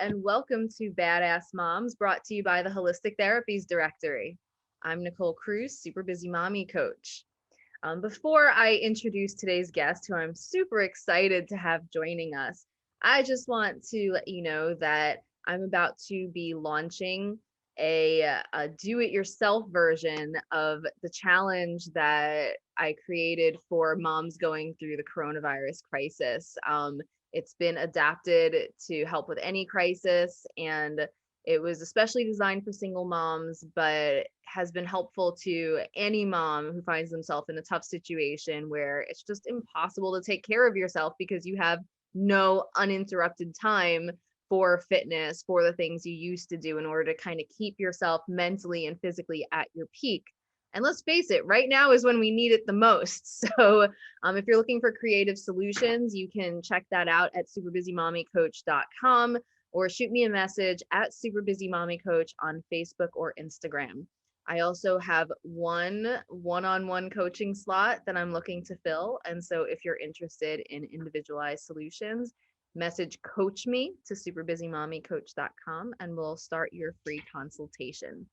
and welcome to Badass Moms, brought to you by the Holistic Therapies Directory. I'm Nicole Cruz, super busy mommy coach. Before I introduce today's guest, who I'm super excited to have joining us, I just want to let you know that I'm about to be launching a do-it-yourself version of the challenge that I created for moms going through the coronavirus crisis. It's been adapted to help with any crisis, and it was especially designed for single moms, but has been helpful to any mom who finds themselves in a tough situation where it's just impossible to take care of yourself because you have no uninterrupted time for fitness, for the things you used to do in order to kind of keep yourself mentally and physically at your peak. And let's face it, right now is when we need it the most. So if you're looking for creative solutions, you can check that out at superbusymommycoach.com or shoot me a message at superbusymommycoach on Facebook or Instagram. I also have one-on-one coaching slot that I'm looking to fill. And so if you're interested in individualized solutions, message coach me to superbusymommycoach.com and we'll start your free consultation.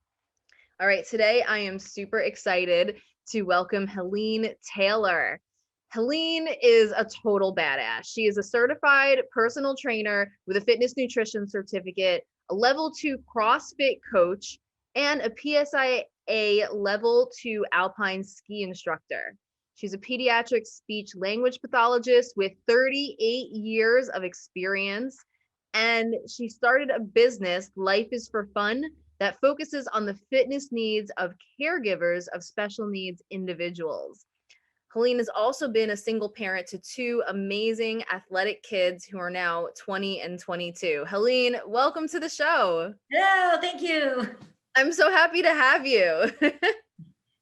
All right, today I am super excited to welcome Helene Taylor. Helene is a total badass. She is a certified personal trainer with a fitness nutrition certificate, a level 2 CrossFit coach, and a PSIA Level 2 Alpine ski instructor. She's a pediatric speech language pathologist with 38 years of experience, and she started a business, Life is for Fun, that focuses on the fitness needs of caregivers of special needs individuals. Helene has also been a single parent to 2 amazing athletic kids who are now 20 and 22. Helene, welcome to the show. Hello, thank you. I'm so happy to have you.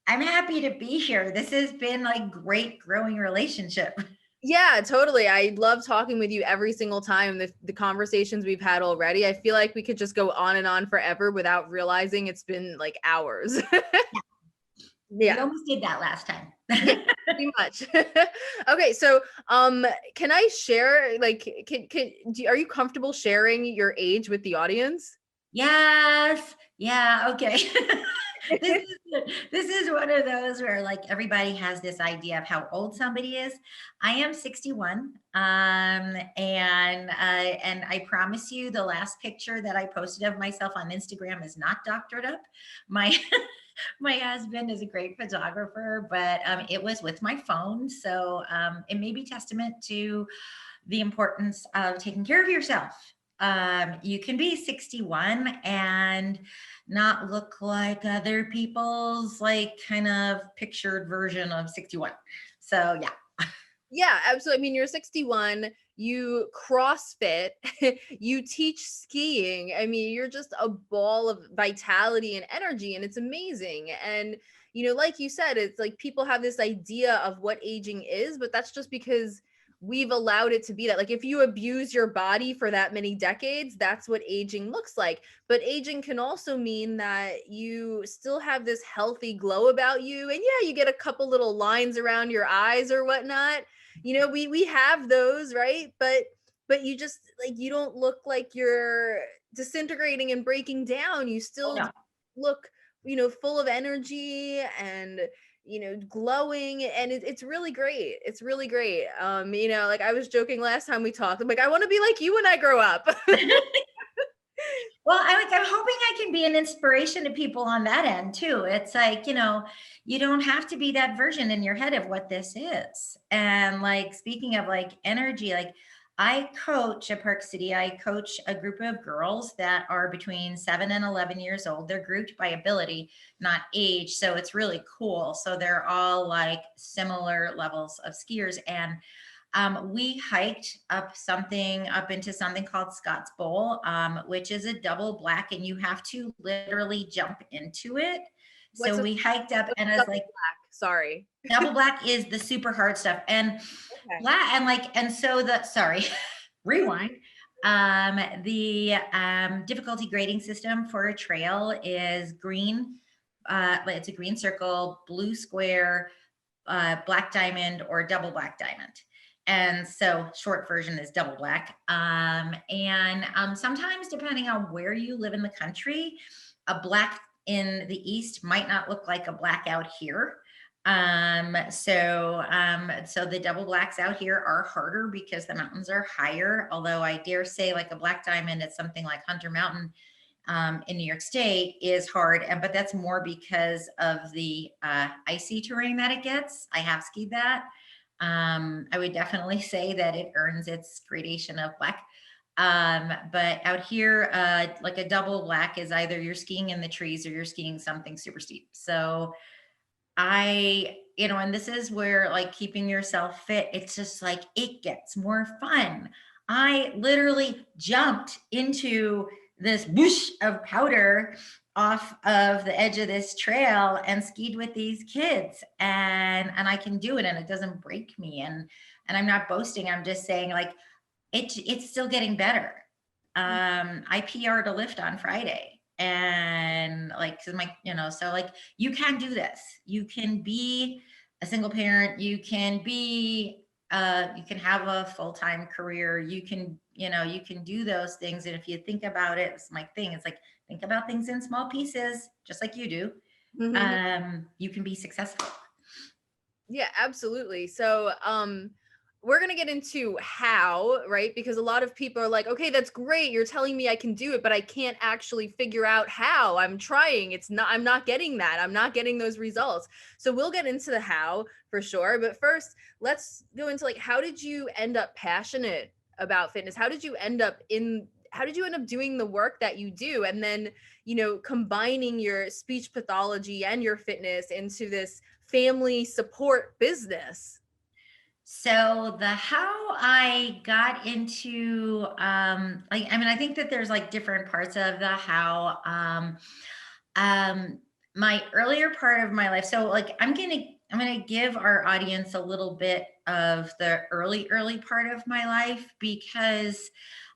I'm happy to be here. This has been like great growing relationship. Yeah, totally. I love talking with you every single time. The conversations we've had already, I feel like we could just go on and on forever without realizing it's been like hours. Yeah. We almost did that last time. Yeah, pretty much. Okay, so can I share, like, are you comfortable sharing your age with the audience? Yes. Yeah. Okay. This is one of those where like everybody has this idea of how old somebody is. I am 61. And I promise you the last picture that I posted of myself on Instagram is not doctored up. My husband is a great photographer, but it was with my phone. So it may be testament to the importance of taking care of yourself. You can be 61 and not look like other people's like kind of pictured version of 61. So yeah. Yeah, absolutely. I mean, you're 61, you CrossFit, you teach skiing. I mean, you're just a ball of vitality and energy, and it's amazing. And, like you said, it's like people have this idea of what aging is, but that's just because we've allowed it to be that. Like, if you abuse your body for that many decades, that's what aging looks like. But aging can also mean that you still have this healthy glow about you. And yeah, you get a couple little lines around your eyes or whatnot. We have those, right? But you just like, you don't look like you're disintegrating and breaking down. You still look, full of energy and glowing, and it's really great. It's really great. Like I was joking last time we talked, I'm like, I want to be like you when I grow up. Well, I'm hoping I can be an inspiration to people on that end too. It's like, you don't have to be that version in your head of what this is. And like, speaking of like energy, like I coach at Park City, I coach a group of girls that are between 7 and 11 years old. They're grouped by ability, not age. So it's really cool. So they're all like similar levels of skiers. And we hiked up into something called Scott's Bowl, which is a double black, and you have to literally jump into it. So we hiked up, and I was like, black? Sorry. Double black is the super hard stuff, and black, and so rewind. The difficulty grading system for a trail is green. It's a green circle, blue square, black diamond, or double black diamond. And so short version is double black. Sometimes depending on where you live in the country, a black in the East might not look like a black out here. So the double blacks out here are harder because the mountains are higher. Although I dare say like a black diamond at something like Hunter Mountain in New York State is hard. But that's more because of the icy terrain that it gets. I have skied that. I would definitely say that it earns its gradation of black. But out here, like a double black is either you're skiing in the trees or you're skiing something super steep. So and this is where like keeping yourself fit, it's just like it gets more fun. I literally jumped into this whoosh of powder off of the edge of this trail and skied with these kids, and I can do it and it doesn't break me, and I'm not boasting, I'm just saying like it's still getting better. I PR'd a lift on Friday, and like, cause so like you can do this. You can be a single parent. You can have a full-time career. You can do those things. And if you think about it, it's my thing. It's like, think about things in small pieces, just like you do. You can be successful. Yeah, absolutely. So, we're going to get into how, right? Because a lot of people are like, okay, that's great. You're telling me I can do it, but I can't actually figure out how. I'm trying. I'm not getting that. I'm not getting those results. So we'll get into the how for sure. But first, let's go into like, how did you end up passionate about fitness? How did you end up doing the work that you do? And then, combining your speech pathology and your fitness into this family support business. So the how I got into I think that there's like different parts of the how. My earlier part of my life. So like I'm gonna give our audience a little bit of the early part of my life, because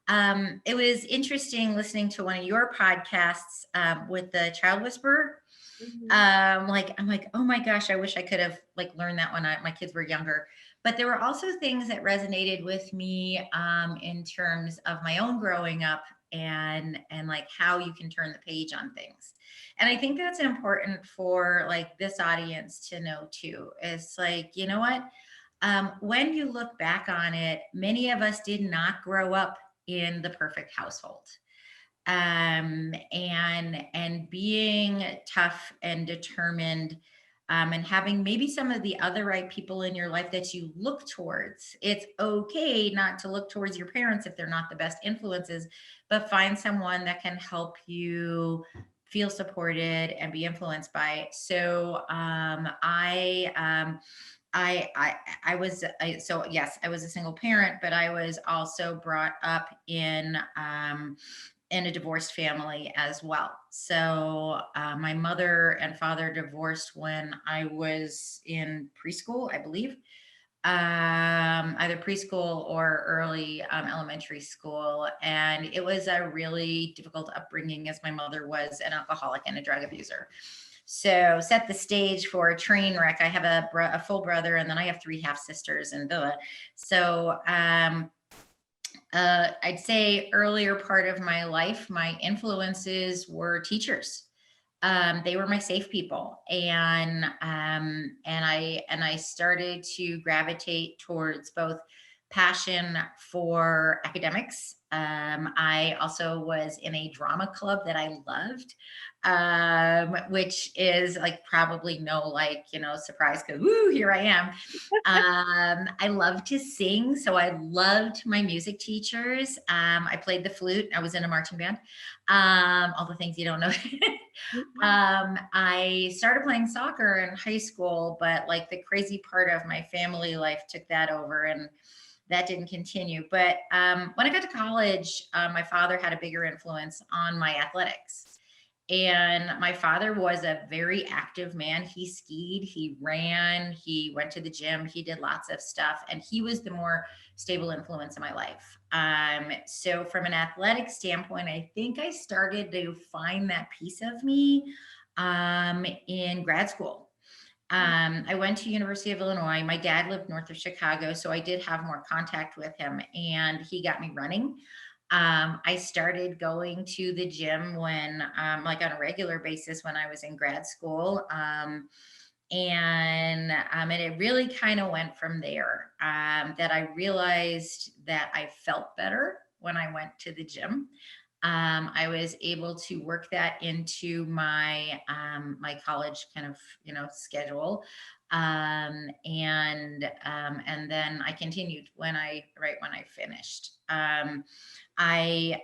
it was interesting listening to one of your podcasts with the child whisperer. I'm like, oh my gosh, I wish I could have like learned that when my kids were younger. But there were also things that resonated with me in terms of my own growing up, and like how you can turn the page on things. And I think that's important for like this audience to know too. It's like, you know what? When you look back on it, many of us did not grow up in the perfect household. And being tough and determined, and having maybe some of the other right people in your life that you look towards. It's okay not to look towards your parents if they're not the best influences, but find someone that can help you feel supported and be influenced by. So yes, I was a single parent, but I was also brought up in a divorced family as well. So my mother and father divorced when I was in preschool, I believe, either preschool or early elementary school. And it was a really difficult upbringing, as my mother was an alcoholic and a drug abuser. So set the stage for a train wreck. I have a full brother, and then I have 3 half sisters, and so I'd say earlier part of my life, my influences were teachers. They were my safe people, and I started to gravitate towards both passion for academics. I also was in a drama club that I loved, which is like probably no surprise, because woo, here I am. I love to sing, so I loved my music teachers. I played the flute. I was in a marching band. All the things you don't know. I started playing soccer in high school, but like the crazy part of my family life took that over, and that didn't continue. But when I got to college, my father had a bigger influence on my athletics. And my father was a very active man. He skied, he ran, he went to the gym, he did lots of stuff, and he was the more stable influence in my life. So from an athletic standpoint, I think I started to find that piece of me in grad school. I went to University of Illinois. My dad lived north of Chicago, so I did have more contact with him, and he got me running. I started going to the gym when, like on a regular basis when I was in grad school. And it really kind of went from there, that I realized that I felt better when I went to the gym. I was able to work that into my college kind of schedule, and then I continued when I right when I finished. I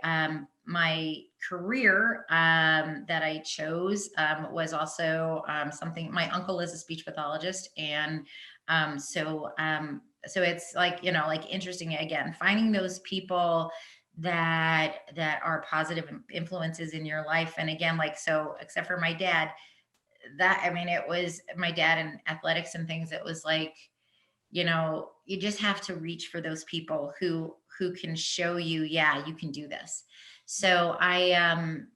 My career that I chose was also something. My uncle is a speech pathologist, and so it's like like interesting again, finding those people that are positive influences in your life. And again, like, so except for my dad, that, I mean, it was my dad in athletics and things. It was like, you just have to reach for those people who can show you, yeah, you can do this. So I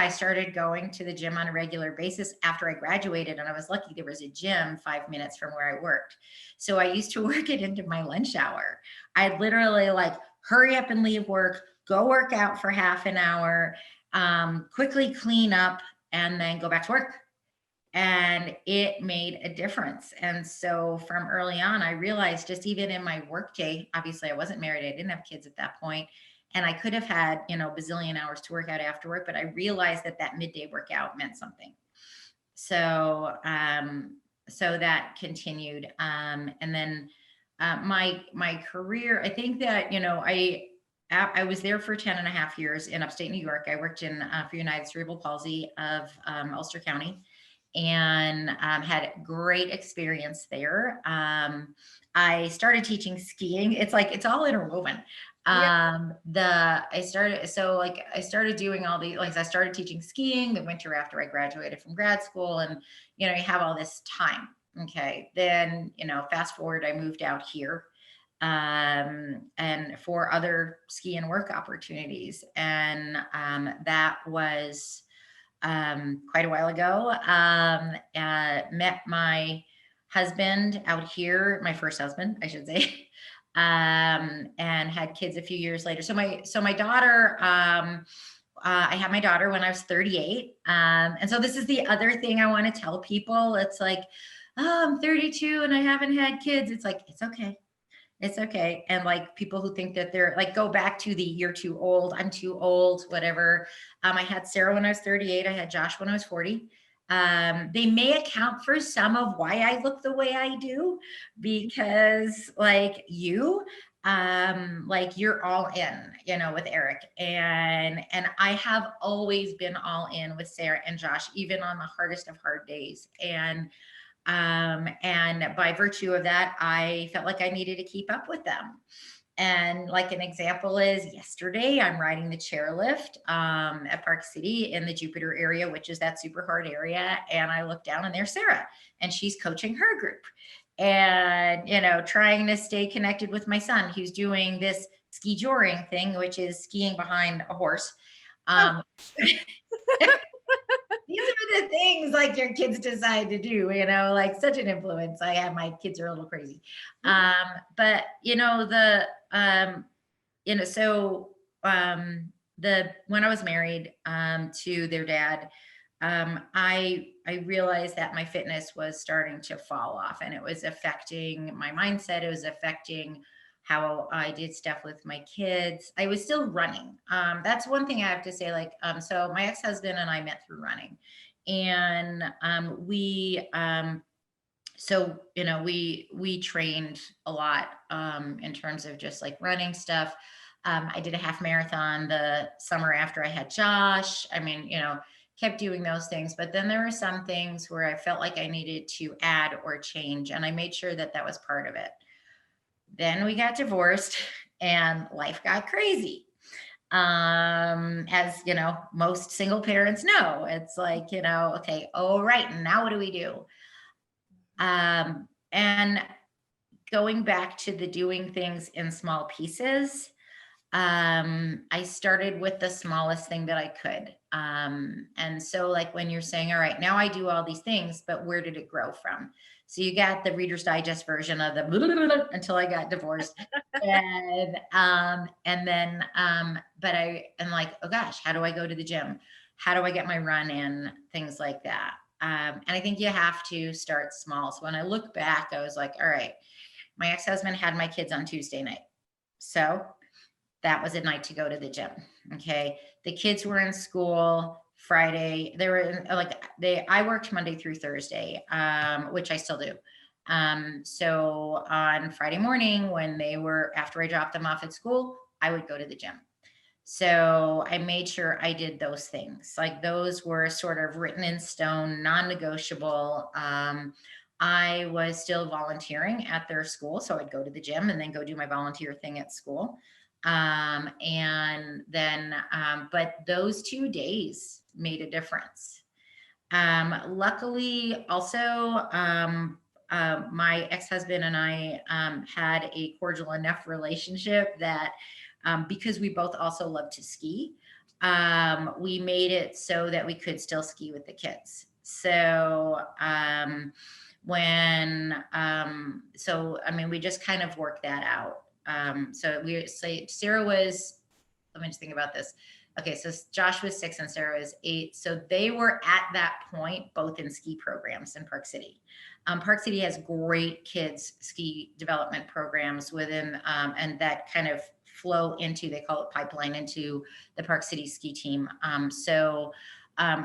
started going to the gym on a regular basis after I graduated, and I was lucky there was a gym 5 minutes from where I worked. So I used to work it into my lunch hour. I'd literally like hurry up and leave work, go work out for half an hour, quickly clean up, and then go back to work. And it made a difference. And so from early on, I realized, just even in my workday, obviously I wasn't married, I didn't have kids at that point, and I could have had bazillion hours to work out after work, but I realized that that midday workout meant something. So that continued. And then my career, I think that I was there for 10 and a half years in upstate New York. I worked in for United Cerebral Palsy of Ulster County, and had great experience there. I started teaching skiing. It's like, it's all interwoven. Yeah. I started doing all the, like, I started teaching skiing the winter after I graduated from grad school, and you have all this time. Okay. Then, fast forward, I moved out here, and for other ski and work opportunities. And that was quite a while ago. Met my husband out here, my first husband, I should say, and had kids a few years later. So my daughter, I had my daughter when I was 38. And so this is the other thing I want to tell people. It's like, oh, I'm 32 and I haven't had kids. It's like, it's okay. It's okay. And like, people who think that they're like, go back to the you're too old, I'm too old, whatever. I had Sarah when I was 38. I had Josh when I was 40. They may account for some of why I look the way I do, because like you're all in, with Eric, and I have always been all in with Sarah and Josh, even on the hardest of hard days. And by virtue of that, I felt like I needed to keep up with them. And like, an example is yesterday, I'm riding the chairlift at Park City in the Jupiter area, which is that super hard area. And I look down and there's Sarah, and she's coaching her group, and, trying to stay connected with my son, who's doing this ski joring thing, which is skiing behind a horse. Oh. These are the things like your kids decide to do, like, such an influence. My kids are a little crazy. But when I was married to their dad, I realized that my fitness was starting to fall off, and it was affecting my mindset. It was affecting how I did stuff with my kids. I was still running. That's one thing I have to say. Like, so my ex-husband and I met through running, and we trained a lot in terms of just like running stuff. I did a half marathon the summer after I had Josh. I mean, kept doing those things. But then there were some things where I felt like I needed to add or change, and I made sure that that was part of it. Then we got divorced and life got crazy. As most single parents know, it's like, okay, all right, now what do we do? And going back to the doing things in small pieces, I started with the smallest thing that I could. And so like when you're saying, all right, now I do all these things, but where did it grow from? So you got the Reader's Digest version of the until I got divorced. And then, but I'm like, oh gosh, how do I go to the gym? How do I get my run in? Things like that. And I think you have to start small. So when I look back, I was like, all right, my ex-husband had my kids on Tuesday night. So that was a night to go to the gym. Okay. The kids were in school Friday. They were in, like, I worked Monday through Thursday, which I still do. So on Friday morning, when after I dropped them off at school, I would go to the gym. So I made sure I did those things. Like those were sort of written in stone, non-negotiable. I was still volunteering at their school. So I'd go to the gym and then go do my volunteer thing at school. And then, but those 2 days made a difference. Luckily also, my ex-husband and I had a cordial enough relationship that because we both also love to ski, we made it so that we could still ski with the kids. So so I mean, we just kind of worked that out. So Sarah was, let me just think about this. Okay, so Josh was 6 and Sarah was 8. So they were at that point both in ski programs in Park City. Park City has great kids ski development programs within, and that kind of flow into, they call it pipeline, into the Park City ski team. So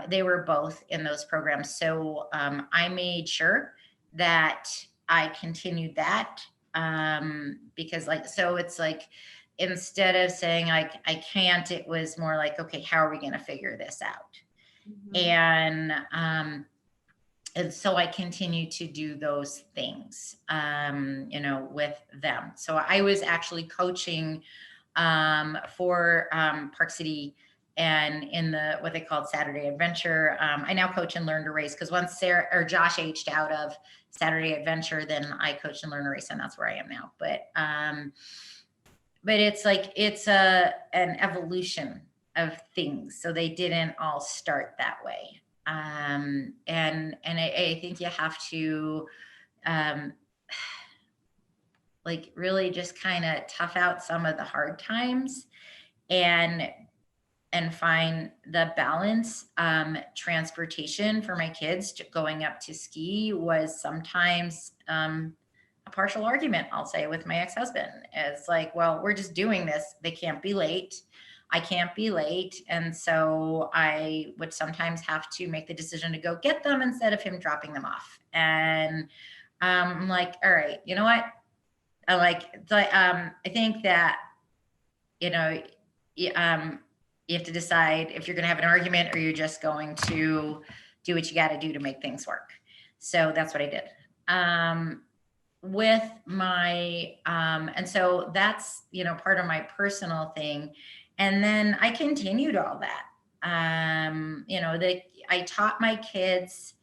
they were both in those programs. So I made sure that I continued that because like, so it's like, instead of saying like, I can't, it was more like, okay, how are we going to figure this out? And so I continue to do those things, with them. So I was actually coaching for Park City and in the what they called Saturday Adventure. I now coach and learn to race because once Sarah or Josh aged out of Saturday Adventure, then I coach and learn to race, and that's where I am now. But it's like it's an evolution of things. So they didn't all start that way. And I think you have to like really just kind of tough out some of the hard times and find the balance. Transportation for my kids going up to ski was sometimes a partial argument, I'll say, with my ex-husband. It's like, well, we're just doing this. They can't be late. I can't be late. And so I would sometimes have to make the decision to go get them instead of him dropping them off. And I'm like, all right, you know what? I think that, you have to decide if you're going to have an argument or you're just going to do what you got to do to make things work. So that's what I did. With my, and so that's, part of my personal thing. And then I continued all that. I taught my kids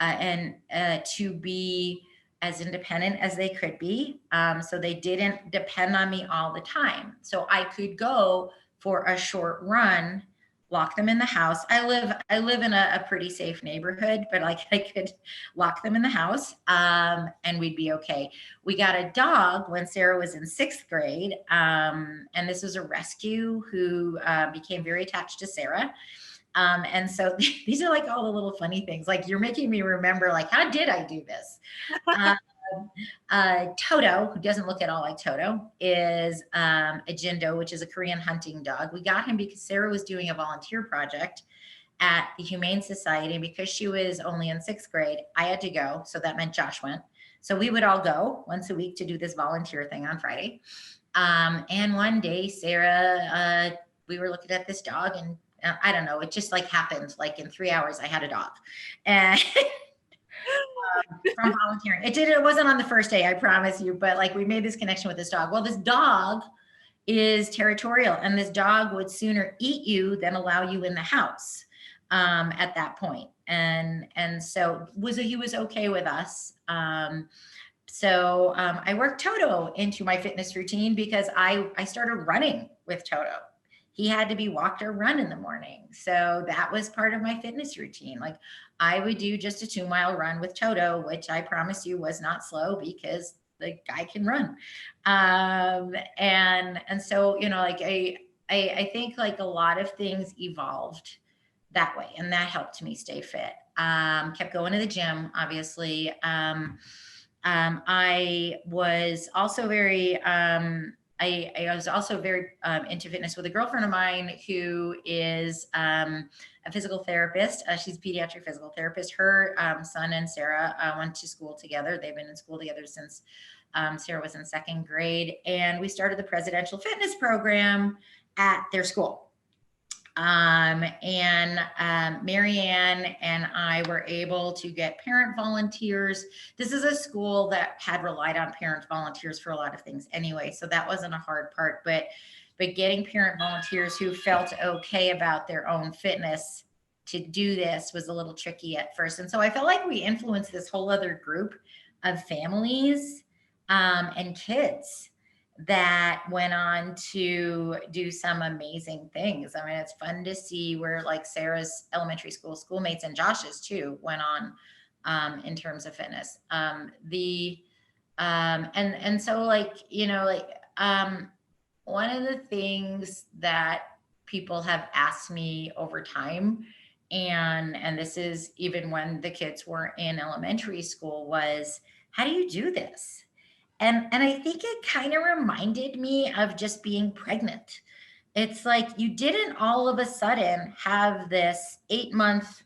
to be as independent as they could be. So they didn't depend on me all the time. So I could go for a short run, lock them in the house. I live in a pretty safe neighborhood, but like I could lock them in the house and we'd be okay. We got a dog when Sarah was in 6th grade. And this was a rescue who became very attached to Sarah. And so these are like all the little funny things. Like you're making me remember, like, how did I do this? Toto, who doesn't look at all like Toto, is a Jindo, which is a Korean hunting dog. We got him because Sarah was doing a volunteer project at the Humane Society. Because she was only in 6th grade, I had to go. So that meant Josh went. So we would all go once a week to do this volunteer thing on Friday. And one day, Sarah, we were looking at this dog and I don't know, it just like happened. Like in 3 hours, I had a dog. And from volunteering. It wasn't on the first day, I promise you, but like we made this connection with this dog. Well, this dog is territorial and this dog would sooner eat you than allow you in the house at that point. And so he was okay with us. So I worked Toto into my fitness routine because I started running with Toto. He had to be walked or run in the morning. So that was part of my fitness routine. Like I would do just a 2-mile run with Toto, which I promise you was not slow because the guy can run. And so, you know, like I think like a lot of things evolved that way, and that helped me stay fit. Kept going to the gym, obviously. I was also very, I was also very into fitness with a girlfriend of mine who is a physical therapist. She's a pediatric physical therapist. Her son and Sarah went to school together. They've been in school together since Sarah was in 2nd grade. And we started the presidential fitness program at their school. Marianne and I were able to get parent volunteers. This is a school that had relied on parent volunteers for a lot of things anyway, so that wasn't a hard part, but getting parent volunteers who felt okay about their own fitness to do this was a little tricky at first. And so I felt like we influenced this whole other group of families and kids that went on to do some amazing things. I mean, it's fun to see where like Sarah's elementary school schoolmates and Josh's too went on in terms of fitness. And so like, you know, like one of the things that people have asked me over time, and this is even when the kids were in elementary school, was, how do you do this? And I think it kind of reminded me of just being pregnant. It's like you didn't all of a sudden have this 8-month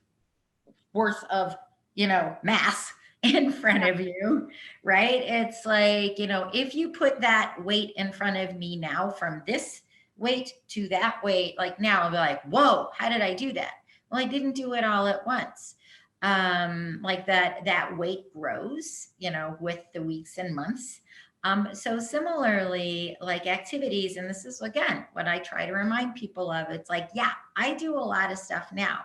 worth of, you know, mass in front of you, right? It's like, you know, if you put that weight in front of me now, from this weight to that weight, like now I'll be like, whoa, how did I do that? Well, I didn't do it all at once. Like that weight grows, you know, with the weeks and months. So similarly, like activities, and this is again what I try to remind people of. It's like, yeah, I do a lot of stuff now,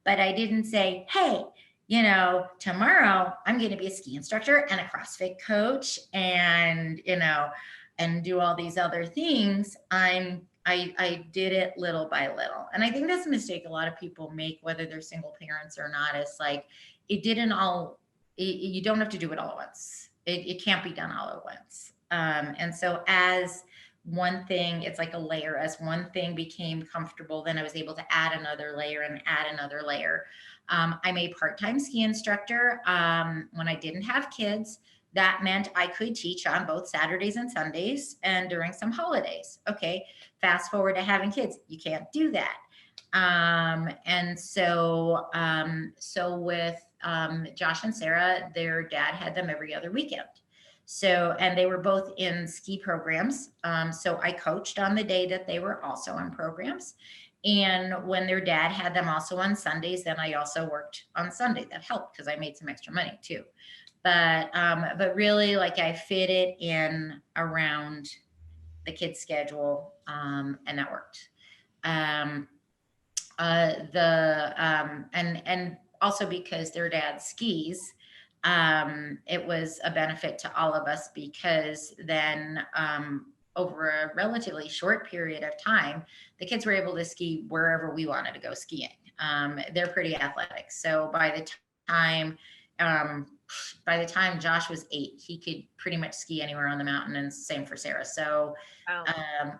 but I didn't say, hey, you know, tomorrow I'm going to be a ski instructor and a CrossFit coach, and you know, and do all these other things. I did it little by little. And I think that's a mistake a lot of people make, whether they're single parents or not. It's like, you don't have to do it all at once. It can't be done all at once. And so as one thing, it's like a layer, as one thing became comfortable, then I was able to add another layer and add another layer. I'm a part-time ski instructor. When I didn't have kids, that meant I could teach on both Saturdays and Sundays and during some holidays. Okay, fast forward to having kids, you can't do that. And so with Josh and Sarah, their dad had them every other weekend. So, and they were both in ski programs. So I coached on the day that they were also in programs. And when their dad had them also on Sundays, then I also worked on Sunday. That helped because I made some extra money too. But really, like, I fit it in around the kids' schedule, and that worked. And also because their dad skis, it was a benefit to all of us, because then over a relatively short period of time, the kids were able to ski wherever we wanted to go skiing. They're pretty athletic. So by the time Josh was 8, he could pretty much ski anywhere on the mountain, and same for Sarah. So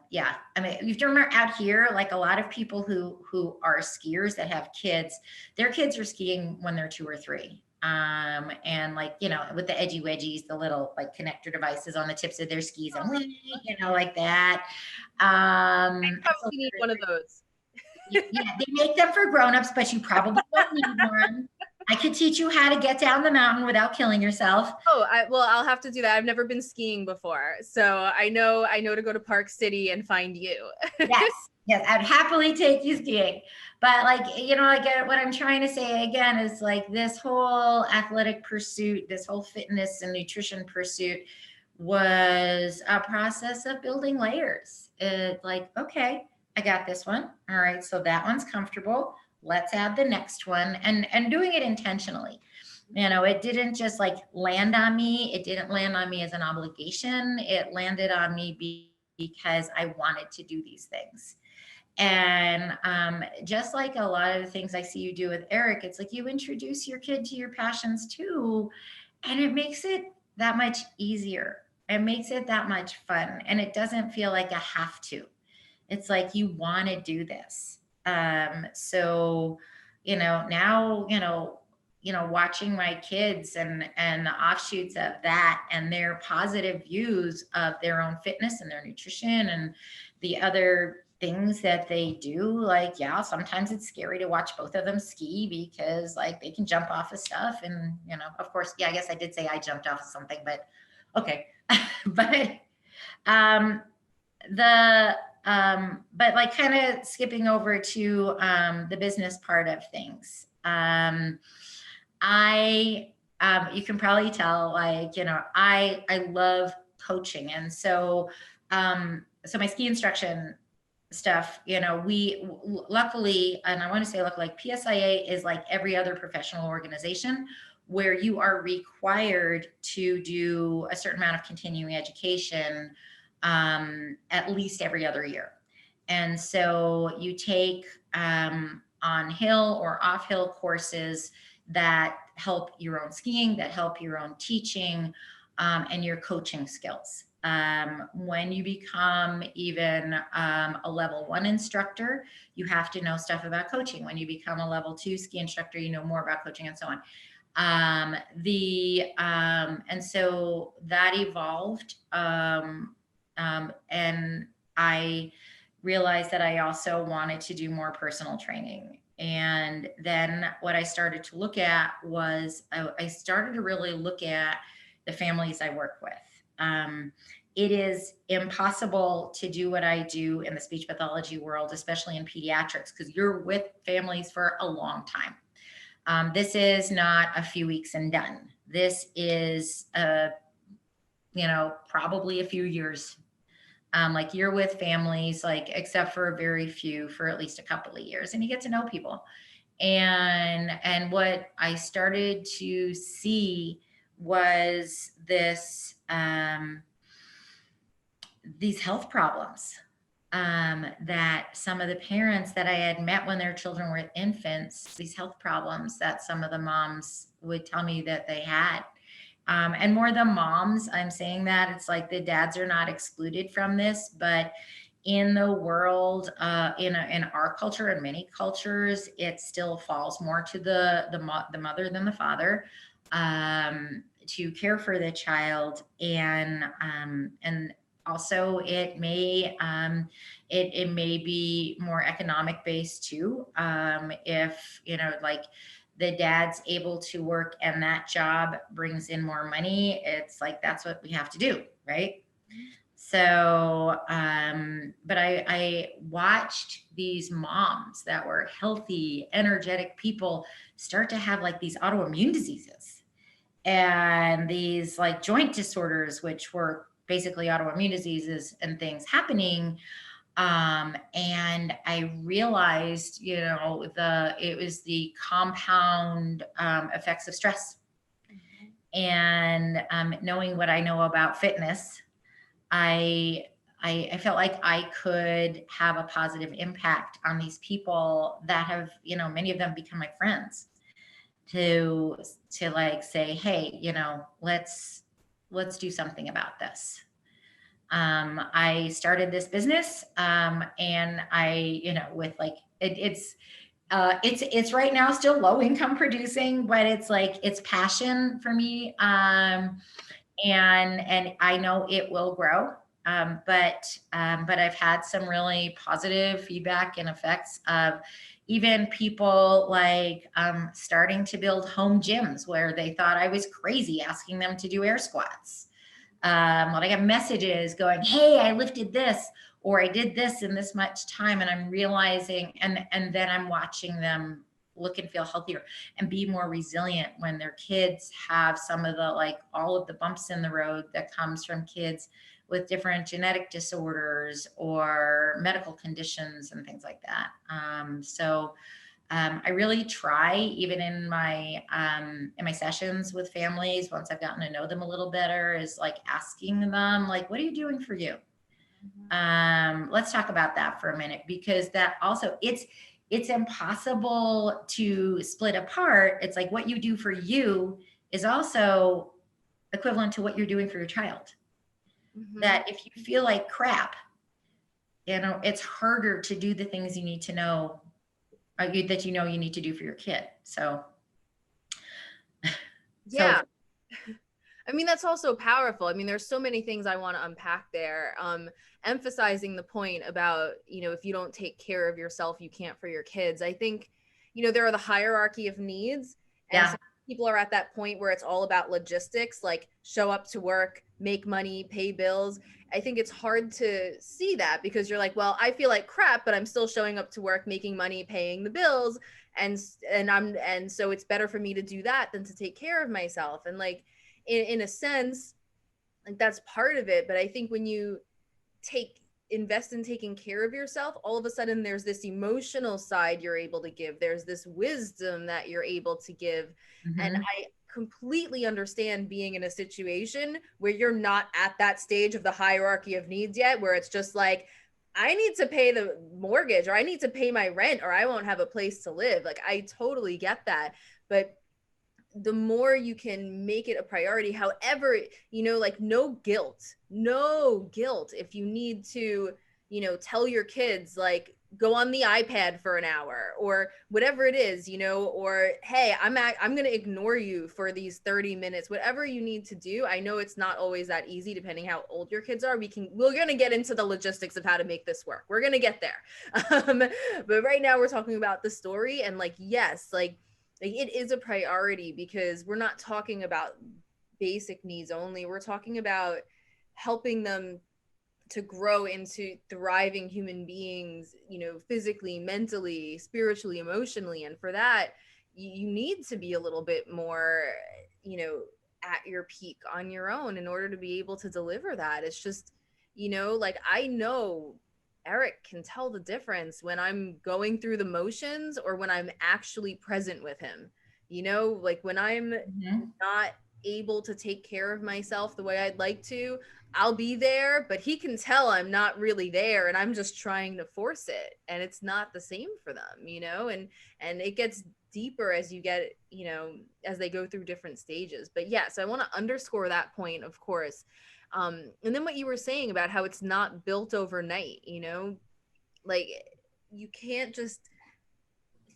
yeah, I mean, you have to remember out here, like a lot of people who are skiers that have kids, their kids are skiing when they're 2 or 3. And like, you know, with the edgy wedgies, the little like connector devices on the tips of their skis, and you know, like that. I probably need one of those. Yeah, they make them for grown-ups, but you probably don't need one. I could teach you how to get down the mountain without killing yourself. Oh, well, I'll have to do that. I've never been skiing before, so I know to go to Park City and find you. Yes, I'd happily take you skiing. But like, you know, like what I'm trying to say again is like this whole athletic pursuit, this whole fitness and nutrition pursuit was a process of building layers. It's like, okay, I got this one. All right, so that one's comfortable. Let's add the next one, and doing it intentionally. You know, it didn't just like land on me. It didn't land on me as an obligation. It landed on me because I wanted to do these things. And just like a lot of the things I see you do with Eric, it's like you introduce your kid to your passions too, and it makes it that much easier. It makes it that much fun, and it doesn't feel like a have to. It's like you want to do this. So, now, watching my kids and the offshoots of that and their positive views of their own fitness and their nutrition and the other things that they do, like, yeah, sometimes it's scary to watch both of them ski because like they can jump off of stuff. And, of course, yeah, I guess I did say I jumped off of something, but okay. But um, the but like kind of skipping over to the business part of things. I You can probably tell, like, I love coaching. And so so my ski instruction stuff, we luckily, and I want to say luckily, like PSIA is like every other professional organization where you are required to do a certain amount of continuing education at least every other year. And so you take on hill or off hill courses that help your own skiing, that help your own teaching, and your coaching skills. When you become even a level 1 instructor, you have to know stuff about coaching. When you become a level 2 ski instructor, you know more about coaching, and so on. And so that evolved. And I realized that I also wanted to do more personal training. And then what I started to look at was I started to really look at the families I work with. It is impossible to do what I do in the speech pathology world, especially in pediatrics, because you're with families for a long time. This is not a few weeks and done. This is, probably a few years. Like you're with families, like, except for very few, for at least a couple of years, and you get to know people. And what I started to see was these health problems that some of the parents that I had met when their children were infants, these health problems that some of the moms would tell me that they had. And more the moms, I'm saying that, it's like the dads are not excluded from this, but in the world, in our culture and many cultures, it still falls more to the mother than the father to care for the child. And also it may be more economic based too. If like the dad's able to work and that job brings in more money, it's like that's what we have to do, right? So but I watched these moms that were healthy, energetic people start to have like these autoimmune diseases and these like joint disorders, which were basically autoimmune diseases and things happening. And I realized, it was the compound effects of stress. And knowing what I know about fitness, I felt like I could have a positive impact on these people that have, many of them become my friends, to like say, hey, let's do something about this. I started this business, and I, with like, it's right now still low income producing, but it's like, it's passion for me. And I know it will grow. But I've had some really positive feedback and effects of even people like starting to build home gyms where they thought I was crazy asking them to do air squats. When I get messages going, hey, I lifted this, or I did this in this much time, and I'm realizing, and then I'm watching them look and feel healthier and be more resilient when their kids have some of the, like, all of the bumps in the road that comes from kids with different genetic disorders or medical conditions and things like that. I really try, even in my sessions with families, once I've gotten to know them a little better, is like asking them, like, what are you doing for you? Let's talk about that for a minute, because that also, it's impossible to split apart. It's like what you do for you is also equivalent to what you're doing for your child. That if you feel like crap, it's harder to do the things you need to know, that you need to do for your kid. So yeah. I mean, that's also powerful. I mean, there's so many things I want to unpack there. Emphasizing the point about, if you don't take care of yourself, you can't for your kids. I think, there are the hierarchy of needs. And yeah. some people are at that point where it's all about logistics, like show up to work, make money, pay bills. I think it's hard to see that because you're like, well, I feel like crap, but I'm still showing up to work, making money, paying the bills. And so it's better for me to do that than to take care of myself. And like, in a sense, like that's part of it. But I think when you invest in taking care of yourself, all of a sudden there's this emotional side you're able to give. There's this wisdom that you're able to give. And I completely understand being in a situation where you're not at that stage of the hierarchy of needs yet, where it's just like, I need to pay the mortgage, or I need to pay my rent, or I won't have a place to live. Like, I totally get that. But the more you can make it a priority, however, like no guilt if you need to, tell your kids, like, go on the iPad for an hour or whatever it is, or, hey, I'm going to ignore you for these 30 minutes, whatever you need to do. I know it's not always that easy depending how old your kids are. We're going to get into the logistics of how to make this work. We're going to get there. But right now we're talking about the story, and like, yes, like it is a priority because we're not talking about basic needs only. We're talking about helping them to grow into thriving human beings, physically, mentally, spiritually, emotionally. And for that, you need to be a little bit more, at your peak on your own in order to be able to deliver that. It's just, like, I know Eric can tell the difference when I'm going through the motions or when I'm actually present with him. Like when I'm not able to take care of myself the way I'd like to, I'll be there, but he can tell I'm not really there and I'm just trying to force it. And it's not the same for them, and it gets deeper as you get, as they go through different stages. But yes, I want to underscore that point, of course. And then what you were saying about how it's not built overnight, like you can't just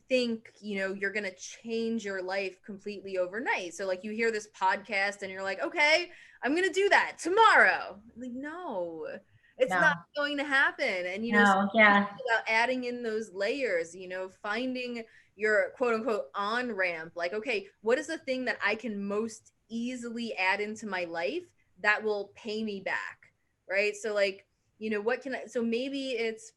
think, you're going to change your life completely overnight. So like you hear this podcast and you're like, okay, I'm going to do that tomorrow. Like, no, it's not going to happen. And, about adding in those layers, finding your quote unquote on ramp, like, okay, what is the thing that I can most easily add into my life that will pay me back? Right. So like, so maybe it's,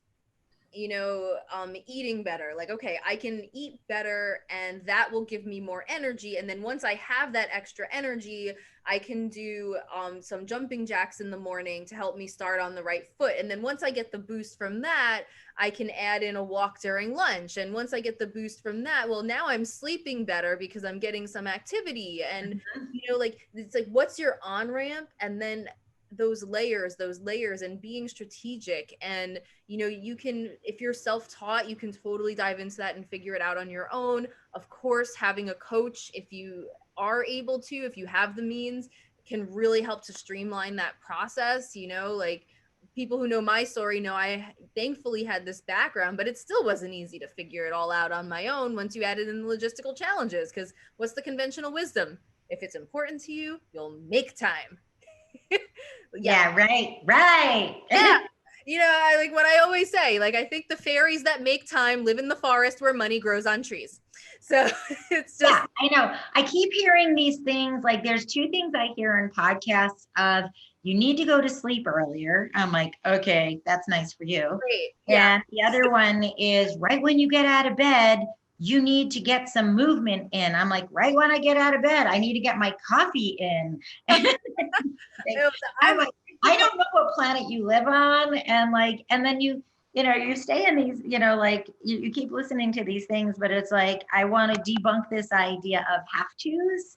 eating better. Like, okay, I can eat better and that will give me more energy. And then once I have that extra energy, I can do some jumping jacks in the morning to help me start on the right foot. And then once I get the boost from that, I can add in a walk during lunch. And once I get the boost from that, well, now I'm sleeping better because I'm getting some activity. And, like, it's like, what's your on ramp? And then those layers and being strategic. And you can, if you're self-taught, you can totally dive into that and figure it out on your own. Of course, having a coach, if you are able to, if you have the means, can really help to streamline that process. Like people who know my story know I thankfully had this background, but it still wasn't easy to figure it all out on my own once you added in the logistical challenges. Because what's the conventional wisdom? If it's important to you, you'll make time. Yeah, right. Yeah. Like what I always say, like, I think the fairies that make time live in the forest where money grows on trees. So it's just, yeah, I know. I keep hearing these things. Like there's two things I hear in podcasts of, you need to go to sleep earlier. I'm like, okay, that's nice for you. Great. Yeah. And the other one is right when you get out of bed, you need to get some movement in. I'm like, right when I get out of bed, I need to get my coffee in. I'm like, I don't know what planet you live on. And like, and then you stay in these, like you keep listening to these things, but it's like, I want to debunk this idea of have tos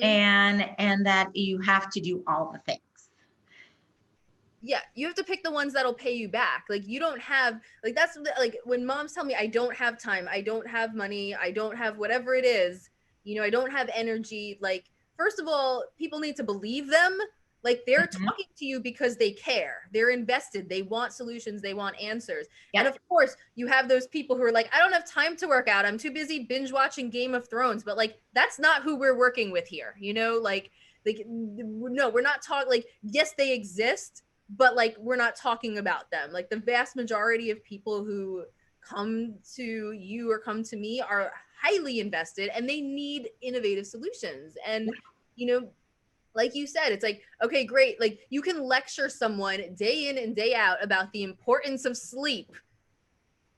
and that you have to do all the things. Yeah, you have to pick the ones that'll pay you back. Like you don't have, like that's like when moms tell me I don't have time, I don't have money, I don't have whatever it is, I don't have energy. Like first of all, people need to believe them. Like they're Mhm. talking to you because they care. They're invested. They want solutions, they want answers. And Yep. of course, you have those people who are like, I don't have time to work out. I'm too busy binge watching Game of Thrones. But like that's not who we're working with here. Like no, we're not talking like yes, they exist, but like we're not talking about them. Like the vast majority of people who come to you or come to me are highly invested and they need innovative solutions. And you know like you said, it's like, okay, great, like you can lecture someone day in and day out about the importance of sleep.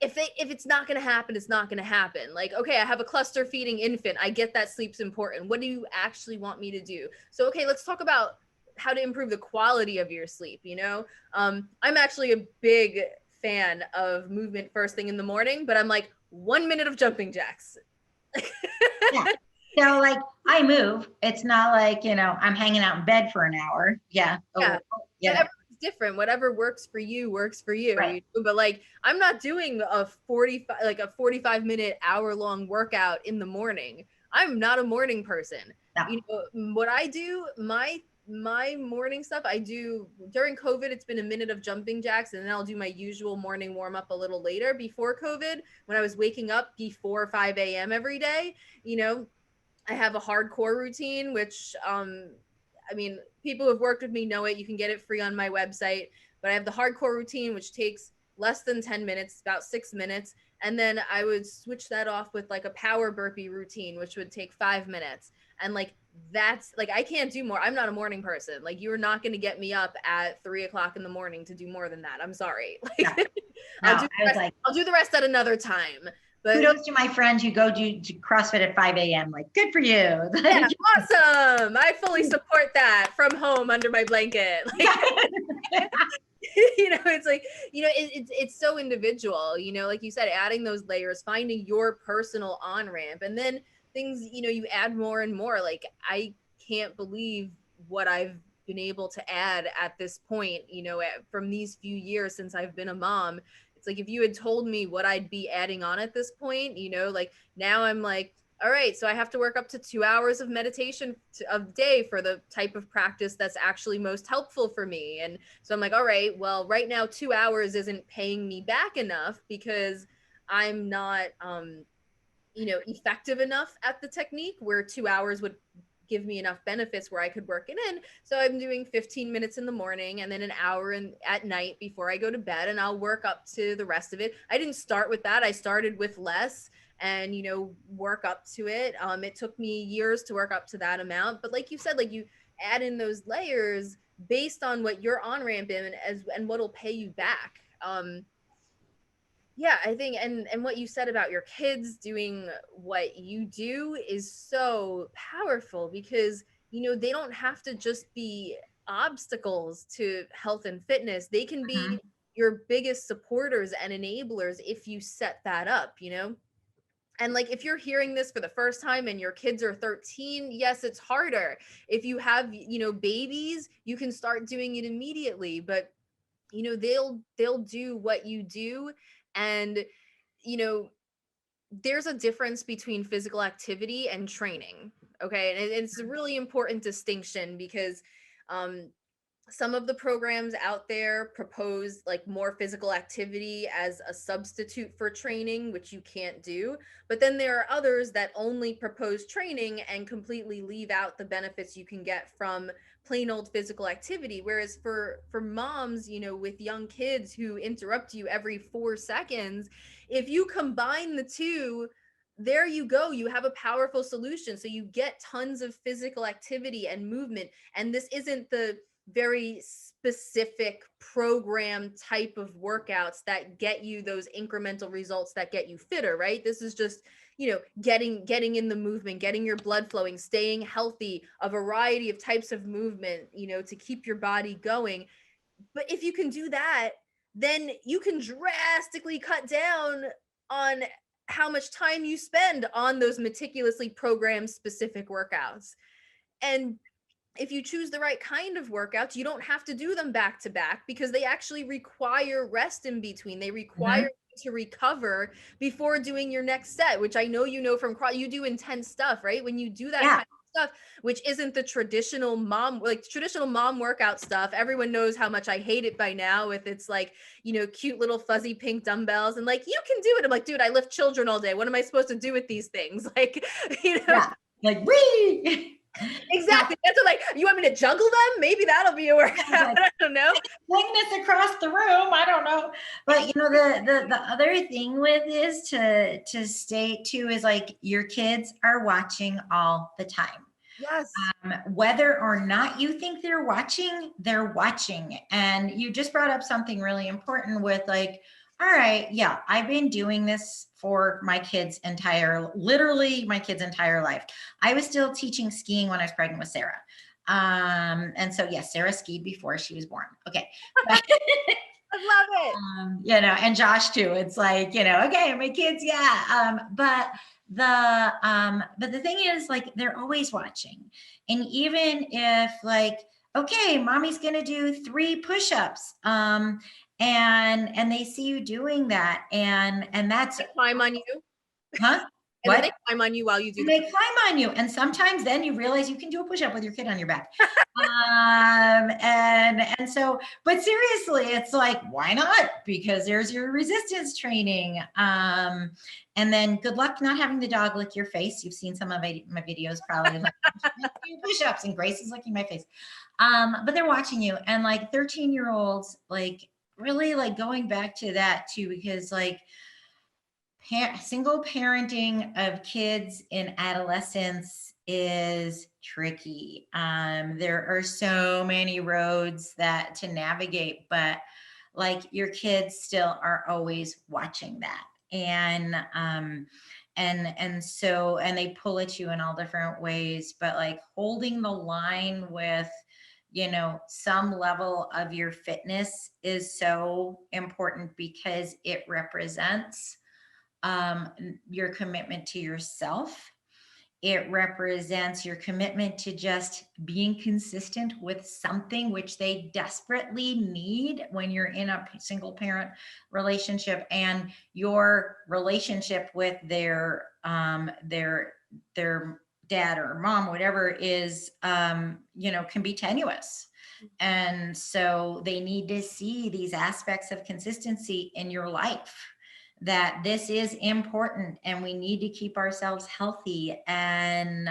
If it's not going to happen, it's not going to happen. Like, okay, I have a cluster feeding infant, I get that sleep's important, what do you actually want me to do? So okay, let's talk about how to improve the quality of your sleep. I'm actually a big fan of movement first thing in the morning, but I'm like 1 minute of jumping jacks. Yeah. So like I move. It's not like, I'm hanging out in bed for an hour. Yeah. Yeah, Oh, but yeah. everyone's different. Whatever works for you works for you, Right. but like I'm not doing a 45-minute hour long workout in the morning. I'm not a morning person. No. What I do, my morning stuff I do during COVID, it's been a minute of jumping jacks, and then I'll do my usual morning warm up a little later. Before COVID, when I was waking up before 5 a.m. every day, you know I have a hardcore routine, which I mean, people who have worked with me know it. You can get it free on my website. But I have the hardcore routine, which takes less than 10 minutes, about 6 minutes. And then I would switch that off with like a power burpee routine, which would take 5 minutes. And like that's like I can't do more. I'm not a morning person. Like you're not going to get me up at 3 o'clock in the morning to do more than that. I'm sorry. No. Like No. I was like, I'll do the rest at another time. But kudos to my friends who go to CrossFit at 5 a.m. Like, good for you. yeah, awesome. I fully support that from home under my blanket. Like, it's like, it's so individual, like you said, adding those layers, finding your personal on ramp, and then things, you add more and more. Like, I can't believe what I've been able to add at this point, from these few years since I've been a mom. It's like if you had told me what I'd be adding on at this point, like now I'm like, all right, so I have to work up to 2 hours of meditation a day for the type of practice that's actually most helpful for me. And so I'm like, all right, well, right now 2 hours isn't paying me back enough because I'm not, effective enough at the technique where 2 hours would give me enough benefits where I could work it in. So I'm doing 15 minutes in the morning and then an hour at night before I go to bed, and I'll work up to the rest of it. I didn't start with that. I started with less and, work up to it. It took me years to work up to that amount. But like you said, like you add in those layers based on what you're on ramp in and what'll pay you back. Yeah, I think, and what you said about your kids doing what you do is so powerful because they don't have to just be obstacles to health and fitness. They can be Mhm. your biggest supporters and enablers if you set that up. And like if you're hearing this for the first time and your kids are 13, yes, it's harder. If you have babies, you can start doing it immediately, but they'll do what you do. And you know there's a difference between physical activity and training. Okay, and it's a really important distinction because um some of the programs out there propose like more physical activity as a substitute for training, which you can't do. But then there are others that only propose training and completely leave out the benefits you can get from plain old physical activity. Whereas for moms, with young kids who interrupt you every 4 seconds, if you combine the two, there you go, you have a powerful solution. So you get tons of physical activity and movement, and this isn't the very specific program type of workouts that get you those incremental results that get you fitter, right? This is just getting in the movement, getting your blood flowing, staying healthy, a variety of types of movement, to keep your body going. But if you can do that, then you can drastically cut down on how much time you spend on those meticulously programmed specific workouts. And if you choose the right kind of workouts, you don't have to do them back to back because they actually require rest in between. They require Mhm. you to recover before doing your next set, which I know you know from you do intense stuff, right? When you do that Yeah. kind of stuff, which isn't the traditional mom, like traditional mom workout stuff. Everyone knows how much I hate it by now with its like, you know, cute little fuzzy pink dumbbells and like, you can do it. I'm like, dude, I lift children all day. What am I supposed to do with these things? Like, you know, Yeah. Like, wee. No, exactly. That's what, like, you want me to juggle them? Maybe that'll be a workout. I was like, I don't know. fling this across the room. I don't know. But you know, the other thing with is to state too is like your kids are watching all the time. Yes. Whether or not you think they're watching, they're watching. And you just brought up something really important with like, all right, yeah, I've been doing this for literally my kid's entire life. I was still teaching skiing when I was pregnant with Sarah. And so yes, Sarah skied before she was born. Okay. But, I love it. you know, and Josh too. It's like, you know, okay, my kids, yeah. But the thing is like they're always watching. And even if like, okay, mommy's gonna do 3 push-ups, and they see you doing that, and that's They climb on you. huh? And then What? they climb on you while you do And the they push. climb on you. And sometimes then you realize you can do a push-up with your kid on your back. And so, but seriously, it's like, why not? Because there's your resistance training. And then good luck not having the dog lick your face. You've seen some of my videos probably like push-ups and Grace is licking my face. But they're watching you. And like 13-year-olds, like really like going back to that too, because like single parenting of kids in adolescence is tricky. There are so many roads that to navigate, but like your kids still are always watching that. And they pull at you in all different ways, but like holding the line with, you know, some level of your fitness is so important because it represents your commitment to yourself. It represents your commitment to just being consistent with something which they desperately need when you're in a single parent relationship, and your relationship with their dad or mom, whatever is, you know, can be tenuous. And so they need to see these aspects of consistency in your life, that this is important and we need to keep ourselves healthy. And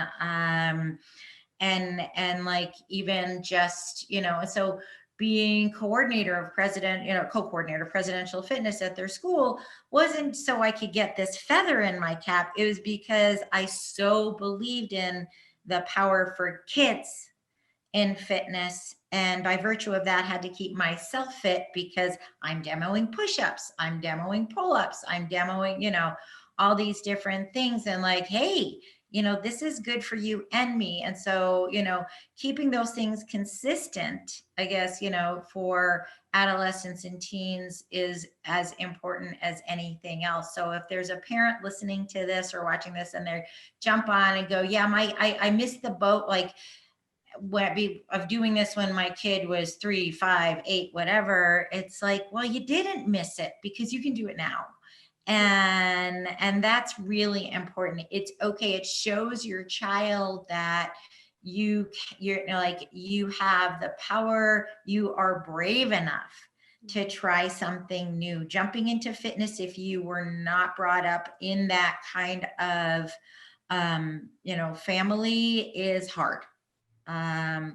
like even just, you know, so being coordinator of co-coordinator of presidential fitness at their school wasn't so I could get this feather in my cap. It was because I so believed in the power for kids in fitness, and by virtue of that had to keep myself fit because I'm demoing push-ups, I'm demoing pull-ups, I'm demoing, you know, all these different things, and like, hey, you know, this is good for you and me. And so, you know, keeping those things consistent, I guess, you know, for adolescents and teens is as important as anything else. So if there's a parent listening to this or watching this and they jump on and go, yeah, I missed the boat, like of doing this when my kid was 3, 5, 8, whatever. It's like, well, you didn't miss it because you can do it now. And that's really important. It's okay. It shows your child that you're like, you have the power, you are brave enough to try something new. Jumping into fitness, if you were not brought up in that kind of you know, family, is hard.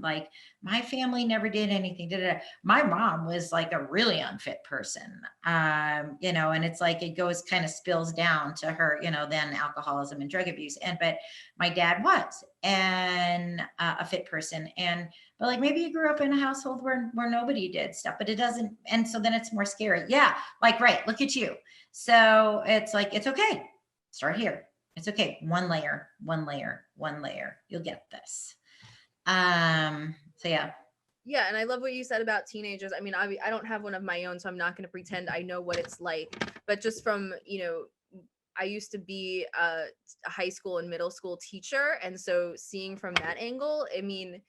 Like my family never did anything. My mom was like a really unfit person. You know, and it's like it goes kind of spills down to her, you know, then alcoholism and drug abuse. But my dad was and a fit person. But like maybe you grew up in a household where nobody did stuff, but it doesn't. And so then it's more scary. Yeah, like right, look at you. So it's like it's okay. Start here. It's okay. One layer, one layer, one layer. You'll get this. So yeah. Yeah, and I love what you said about teenagers. I mean, I don't have one of my own, so I'm not going to pretend I know what it's like. But just from, you know, I used to be a high school and middle school teacher, and so seeing from that angle, I mean,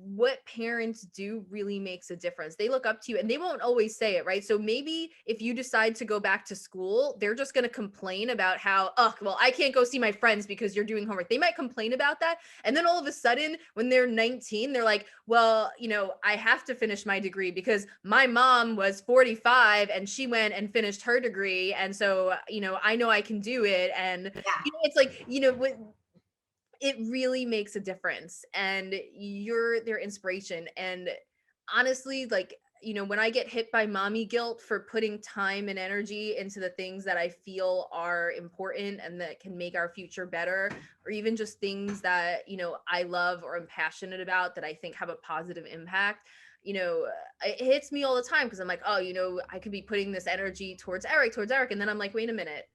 what parents do really makes a difference. They look up to you and they won't always say it, right? So maybe if you decide to go back to school, they're just going to complain about how, oh, well, I can't go see my friends because you're doing homework. They might complain about that. And then all of a sudden, when they're 19, they're like, well, I have to finish my degree because my mom was 45 and she went and finished her degree. And so, I know I can do it. And, it's like, it really makes a difference, and you're their inspiration. And honestly, like, when I get hit by mommy guilt for putting time and energy into the things that I feel are important and that can make our future better, or even just things that, I love or am passionate about that I think have a positive impact, it hits me all the time, because I'm like, oh, I could be putting this energy towards Eric. And then I'm like, wait a minute,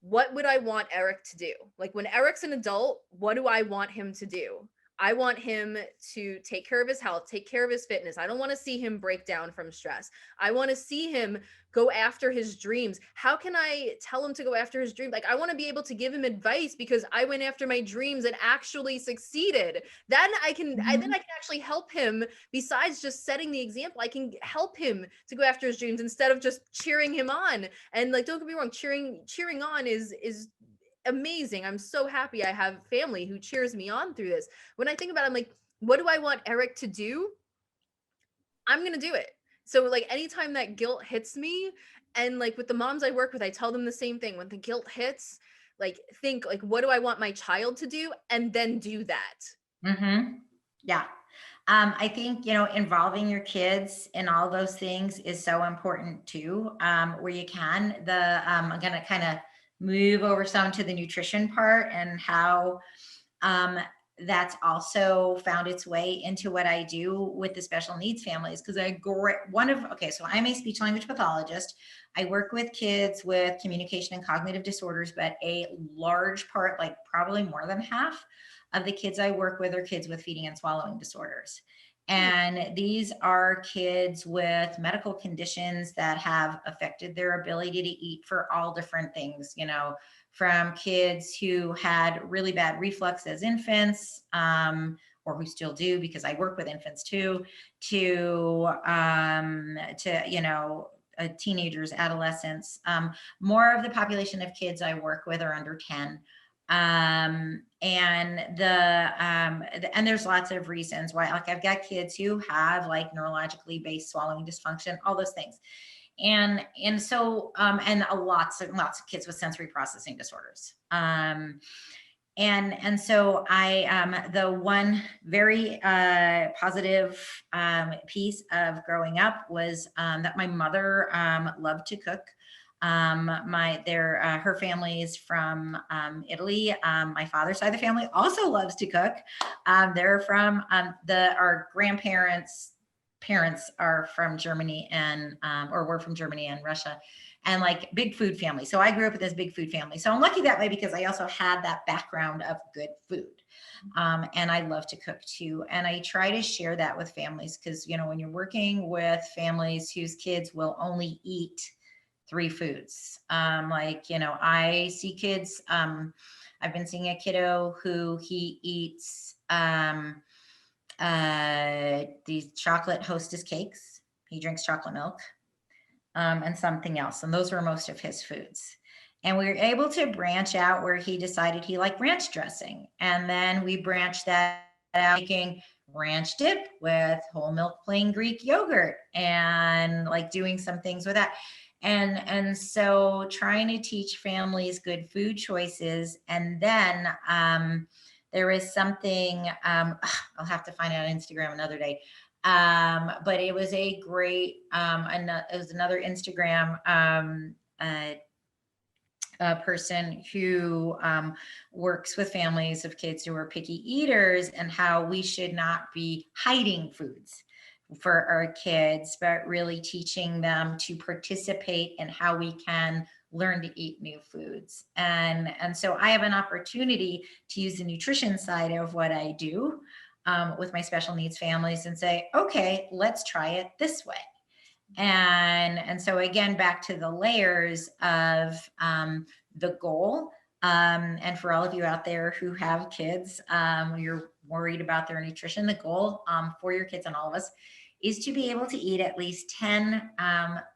what would I want Eric to do? Like, when Eric's an adult, what do I want him to do? I want him to take care of his health, take care of his fitness. I don't want to see him break down from stress. I want to see him go after his dreams. How can I tell him to go after his dream? Like, I want to be able to give him advice because I went after my dreams and actually succeeded. Then I can actually help him. Besides just setting the example, I can help him to go after his dreams instead of just cheering him on. And like, don't get me wrong, cheering on is amazing. I'm so happy I have family who cheers me on through this. When I think about it, I'm like, what do I want Eric to do? I'm going to do it. So like, anytime that guilt hits me, and like with the moms I work with, I tell them the same thing. When the guilt hits, like, think like, what do I want my child to do? And then do that. Yeah. I think, involving your kids in all those things is so important too, where you can. I'm going to kind of move over some to the nutrition part and how that's also found its way into what I do with the special needs families. Because so I'm a speech language pathologist. I work with kids with communication and cognitive disorders, but a large part, like probably more than half of the kids I work with are kids with feeding and swallowing disorders. And these are kids with medical conditions that have affected their ability to eat for all different things, from kids who had really bad reflux as infants, or who still do, because I work with infants too, to teenagers, adolescents. More of the population of kids I work with are under 10. And there's lots of reasons why. Like, I've got kids who have like neurologically based swallowing dysfunction, all those things. And so lots of kids with sensory processing disorders. And so the one very positive piece of growing up was that my mother loved to cook. Her family is from Italy. My father's side of the family also loves to cook. They're from our grandparents' parents are from Germany and or were from Germany and Russia, and like big food family. So I grew up with this big food family. So I'm lucky that way, because I also had that background of good food. And I love to cook too. And I try to share that with families, because, when you're working with families whose kids will only eat 3 foods, I see kids, I've been seeing a kiddo who he eats these chocolate Hostess cakes. He drinks chocolate milk, and something else. And those were most of his foods. And we were able to branch out where he decided he liked ranch dressing. And then we branched that out, making ranch dip with whole milk plain Greek yogurt, and like doing some things with that. And so trying to teach families good food choices. And then there is something, I'll have to find it on Instagram another day. But it was a great, it was another Instagram person who works with families of kids who are picky eaters, and how we should not be hiding foods for our kids, but really teaching them to participate in how we can learn to eat new foods. And so I have an opportunity to use the nutrition side of what I do with my special needs families and say, okay, let's try it this way. And so again, back to the layers of the goal And for all of you out there who have kids, you're worried about their nutrition, the goal for your kids and all of us is to be able to eat at least 10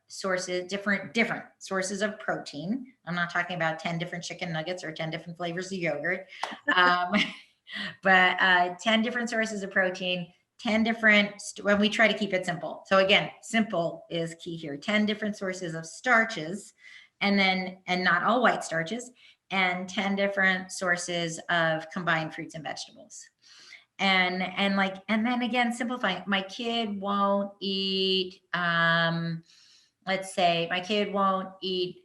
sources, different sources of protein. I'm not talking about 10 different chicken nuggets or 10 different flavors of yogurt, but 10 different sources of protein, 10 different, when we try to keep it simple. So again, simple is key here. 10 different sources of starches, and not all white starches, and 10 different sources of combined fruits and vegetables. And then again, simplifying. My kid won't eat, let's say my kid won't eat,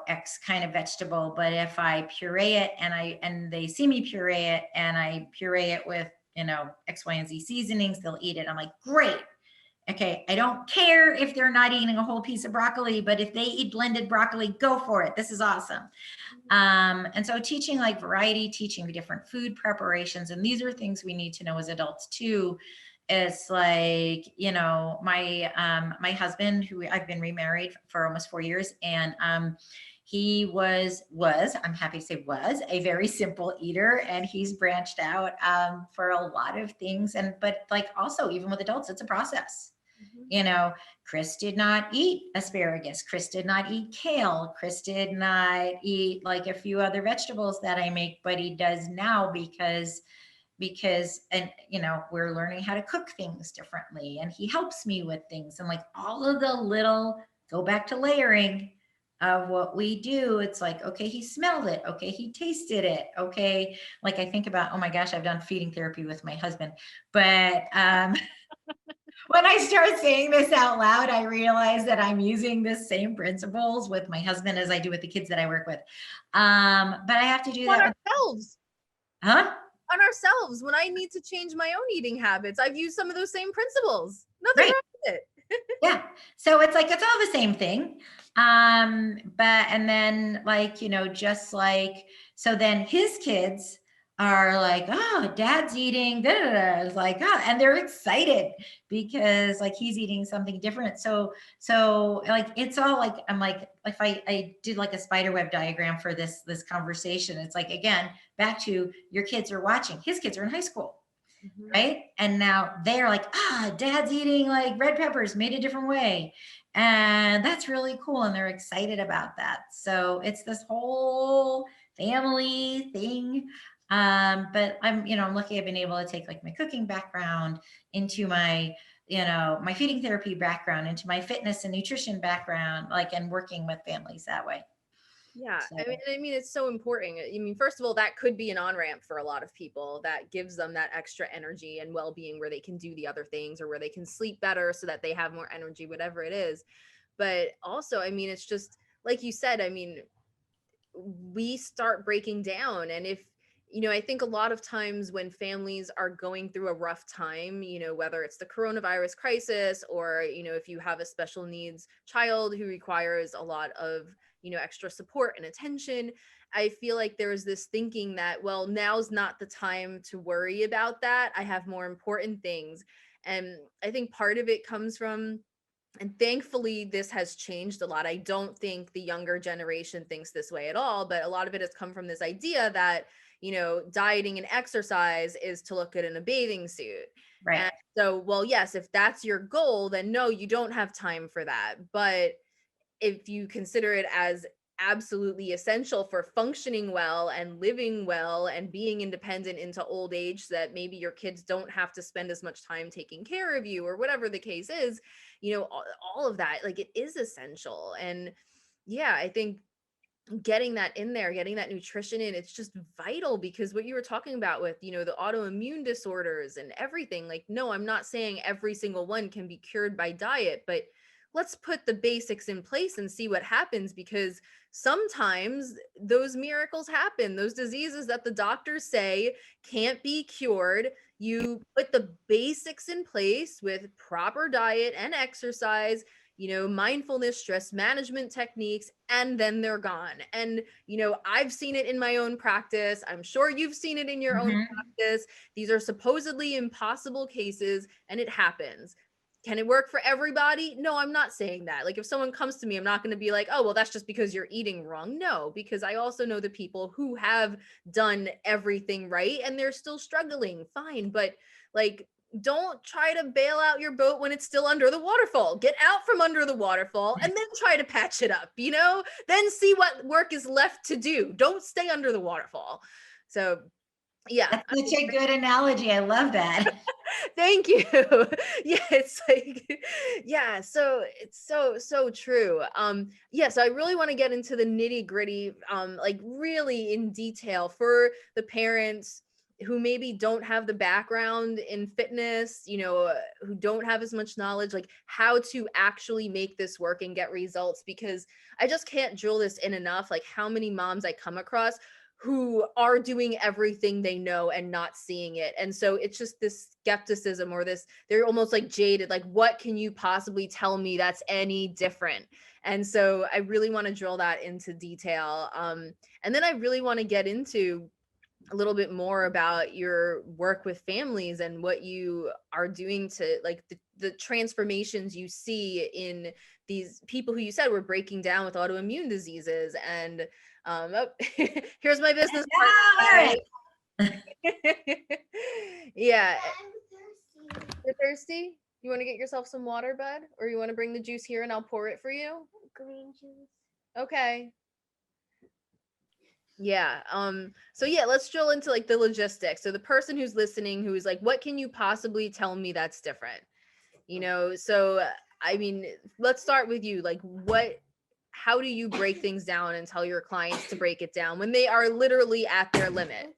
X kind of vegetable, but if I puree it and they see me puree it and I puree it with, X, Y, and Z seasonings, they'll eat it. I'm like, great. Okay, I don't care if they're not eating a whole piece of broccoli, but if they eat blended broccoli, go for it. This is awesome. And so teaching like variety, teaching different food preparations, and these are things we need to know as adults too. It's like, my husband, who I've been remarried for almost 4 years, and he was, I'm happy to say was a very simple eater, and he's branched out for a lot of things. But like also even with adults, it's a process. Chris did not eat asparagus. Chris did not eat kale. Chris did not eat like a few other vegetables that I make, but he does now because and we're learning how to cook things differently, and he helps me with things, and like all of the little, go back to layering of what we do. It's like, okay, he smelled it, okay, he tasted it, okay. Like I think about, oh my gosh, I've done feeding therapy with my husband, but when I start saying this out loud, I realize that I'm using the same principles with my husband as I do with the kids that I work with. But I have to do On that ourselves. On ourselves. When I need to change my own eating habits, I've used some of those same principles. Nothing wrong with it. Yeah. So it's like, it's all the same thing. And then like, just like, so then his kids are like, oh, dad's eating, da, da, da. It's like, oh, and they're excited because like he's eating something different. So like, it's all like, I'm like, if I did like a spider web diagram for this conversation, it's like, again, back to your kids are watching, his kids are in high school. Mm-hmm. Right. And now they're like, dad's eating like red peppers made a different way. And that's really cool. And they're excited about that. So it's this whole family thing. But I'm lucky I've been able to take like my cooking background into my, my feeding therapy background, into my fitness and nutrition background, like, and working with families that way. Yeah. So. I mean, it's so important. I mean, first of all, that could be an on-ramp for a lot of people that gives them that extra energy and well-being where they can do the other things or where they can sleep better so that they have more energy, whatever it is. But also, I mean, it's just like you said, I mean, we start breaking down. And if, I think a lot of times when families are going through a rough time, whether it's the coronavirus crisis or, if you have a special needs child who requires a lot of, extra support and attention, I feel like there's this thinking that, well, now's not the time to worry about that. I have more important things. And I think part of it comes from, and thankfully this has changed a lot. I don't think the younger generation thinks this way at all, but a lot of it has come from this idea that, dieting and exercise is to look good in a bathing suit. Right. And so, well, yes, if that's your goal, then no, you don't have time for that. But if you consider it as absolutely essential for functioning well and living well and being independent into old age, so that maybe your kids don't have to spend as much time taking care of you or whatever the case is, all of that, like, it is essential. And yeah, I think getting that in there, getting that nutrition in, it's just vital, because what you were talking about with, the autoimmune disorders and everything, like, no, I'm not saying every single one can be cured by diet, but let's put the basics in place and see what happens, because sometimes those miracles happen. Those diseases that the doctors say can't be cured, you put the basics in place with proper diet and exercise, mindfulness, stress management techniques, and then they're gone. And, I've seen it in my own practice. I'm sure you've seen it in your own practice. These are supposedly impossible cases, and it happens. Can it work for everybody? No, I'm not saying that. Like if someone comes to me, I'm not going to be like, oh, well, that's just because you're eating wrong. No, because I also know the people who have done everything right and they're still struggling. Fine. But like, don't try to bail out your boat when it's still under the waterfall. Get out from under the waterfall and then try to patch it up, you know? Then see what work is left to do. Don't stay under the waterfall. So, yeah. That's such a good analogy. I love that. Thank you. Yeah, it's like, yeah, so it's so true. Yeah, so I really want to get into the nitty-gritty, like really in detail for the parents who maybe don't have the background in fitness, you know, who don't have as much knowledge, like how to actually make this work and get results, because I just can't drill this in enough, like how many moms I come across who are doing everything they know and not seeing it. And so it's just this skepticism, or this, they're almost like jaded, like, what can you possibly tell me that's any different? And so I really want to drill that into detail. And then I really want to get into a little bit more about your work with families and what you are doing to, like, the transformations you see in these people who you said were breaking down with autoimmune diseases. And oh, here's my business Yeah, partner. Yeah. You're thirsty? You want to get yourself some water, bud? Or you want to bring the juice here and I'll pour it for you? Green juice. Okay. Yeah. So yeah, let's drill into like the logistics. So the person who's listening, who is like, what can you possibly tell me that's different? You know, so I mean, let's start with you. Like, how do you break things down and tell your clients to break it down when they are literally at their limit?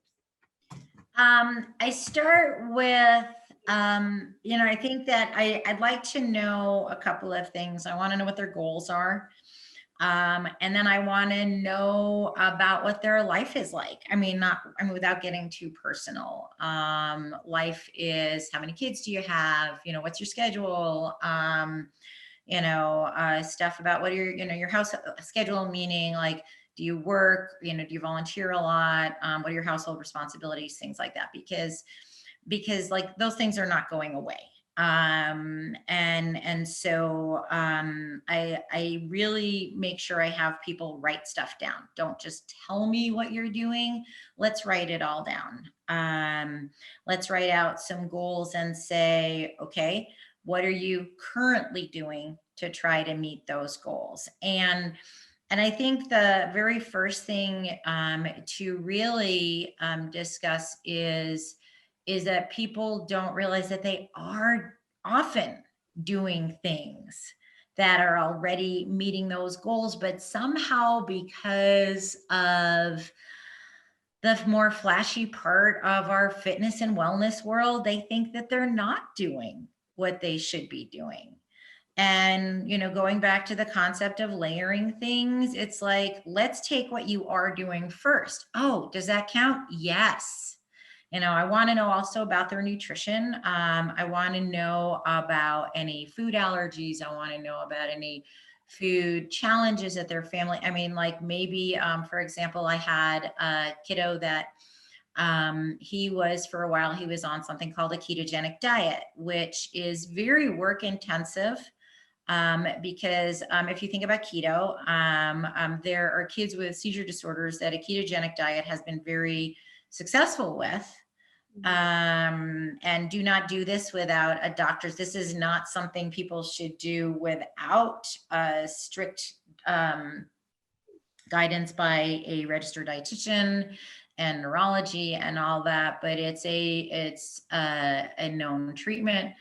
I start with, I think that I'd like to know a couple of things. I want to know what their goals are. And then I want to know about what their life is like. Without getting too personal. Life is, how many kids do you have? What's your schedule? Stuff about what your house schedule, meaning like, do you work, do you volunteer a lot? What are your household responsibilities, things like that, because like those things are not going away. So I really make sure I have people write stuff down. Don't just tell me what you're doing. Let's write it all down. Let's write out some goals and say, okay, what are you currently doing to try to meet those goals? And I think the very first thing to really discuss is that people don't realize that they are often doing things that are already meeting those goals, but somehow, because of the more flashy part of our fitness and wellness world, they think that they're not doing what they should be doing. And, going back to the concept of layering things, it's like, let's take what you are doing first. Oh, does that count? Yes. I want to know also about their nutrition. I want to know about any food allergies. I want to know about any food challenges that their family, like maybe, for example, I had a kiddo that he was, for a while, he was on something called a ketogenic diet, which is very work intensive. Because if you think about keto, there are kids with seizure disorders that a ketogenic diet has been very successful with. And do not do this without a doctor's. This is not something people should do without strict guidance by a registered dietitian and neurology and all that. But it's a known treatment.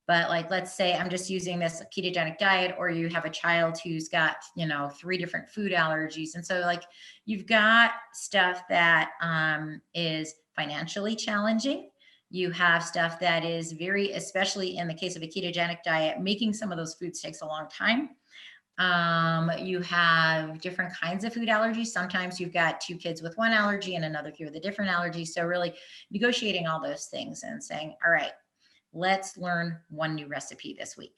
But like, let's say I'm just using this ketogenic diet, or you have a child who's got, 3 different food allergies. And so like, you've got stuff that is financially challenging. You have stuff that is very, especially in the case of a ketogenic diet, making some of those foods takes a long time. You have different kinds of food allergies. Sometimes you've got 2 kids with one allergy and another kid with a different allergy. So really negotiating all those things and saying, all right, let's learn one new recipe this week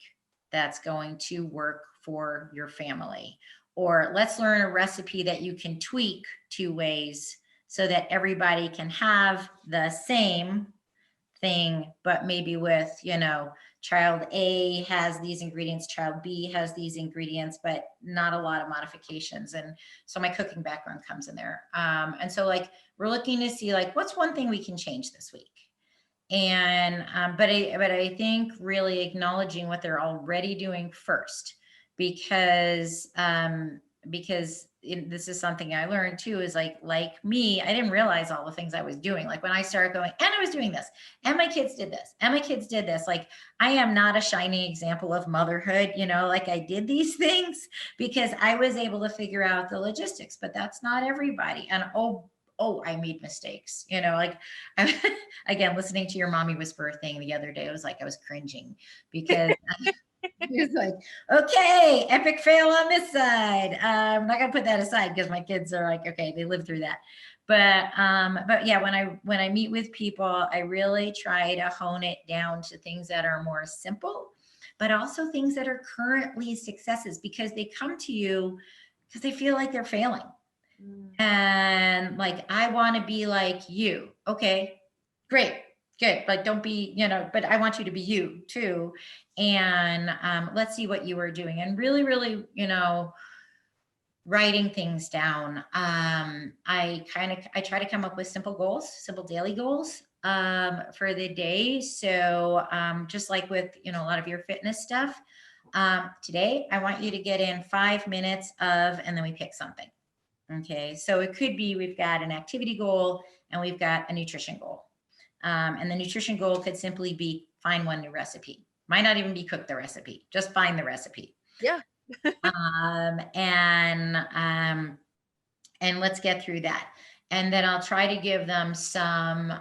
that's going to work for your family. Or let's learn a recipe that you can tweak 2 ways so that everybody can have the same thing, but maybe with, child A has these ingredients, child B has these ingredients, but not a lot of modifications. And so my cooking background comes in there. And so like, we're looking to see like, what's one thing we can change this week? And but I think really acknowledging what they're already doing first, because this is something I learned too, is like me, I didn't realize all the things I was doing. Like when I started going, and I was doing this, and my kids did this, and my kids did this. Like I am not a shining example of motherhood, you know, like I did these things because I was able to figure out the logistics, but that's not everybody. And I made mistakes, you know, like again, listening to your mommy whisper thing the other day, it was like, I was cringing because it's like, okay, epic fail on this side. I'm not gonna put that aside because my kids are like, okay, they lived through that. But yeah, when I meet with people, I really try to hone it down to things that are more simple, but also things that are currently successes, because they come to you because they feel like they're failing. And like, I want to be like you. Okay, great, good. But don't be, you know, but I want you to be you too. And let's see what you are doing. And really, really, you know, writing things down. I try to come up with simple goals, simple daily goals for the day. So just like with, you know, a lot of your fitness stuff, today I want you to get in 5 minutes of, and then we pick something. Okay, so it could be we've got an activity goal and we've got a nutrition goal. And the nutrition goal could simply be find one new recipe. Might not even be cook the recipe, just find the recipe. Yeah. And let's get through that. And then I'll try to give them some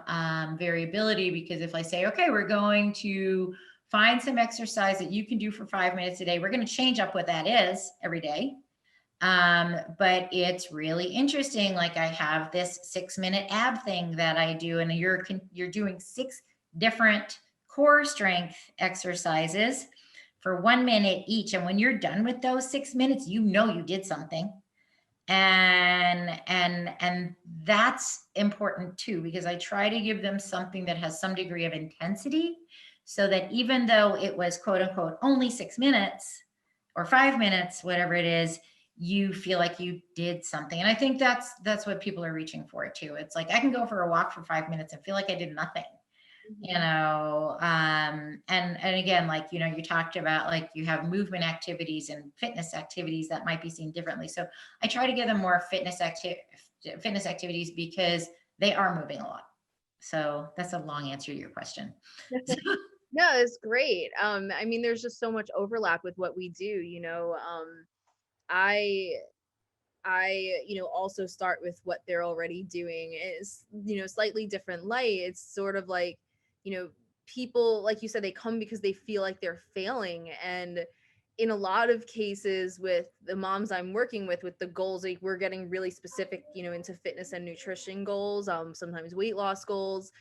variability, because if I say, okay, we're going to find some exercise that you can do for 5 minutes a day, we're going to change up what that is every day. But it's really interesting. Like I have this 6-minute ab thing that I do, and you're doing 6 different core strength exercises for 1 minute each. And when you're done with those 6 minutes, you know, you did something. And that's important too, because I try to give them something that has some degree of intensity, so that even though it was quote unquote only 6 minutes or 5 minutes, whatever it is, you feel like you did something. And I think that's what people are reaching for too. It's like, I can go for a walk for 5 minutes and feel like I did nothing, you know. And again, like, you know, you talked about like you have movement activities and fitness activities that might be seen differently. So I try to give them more fitness activities because they are moving a lot. So that's a long answer to your question. No, it's great. I mean, there's just so much overlap with what we do, you know. I you know, also start with what they're already doing. Is, you know, slightly different light. It's sort of like, you know, people, like you said, they come because they feel like they're failing. And in a lot of cases with the moms I'm working with the goals, like we're getting really specific, you know, into fitness and nutrition goals, sometimes weight loss goals.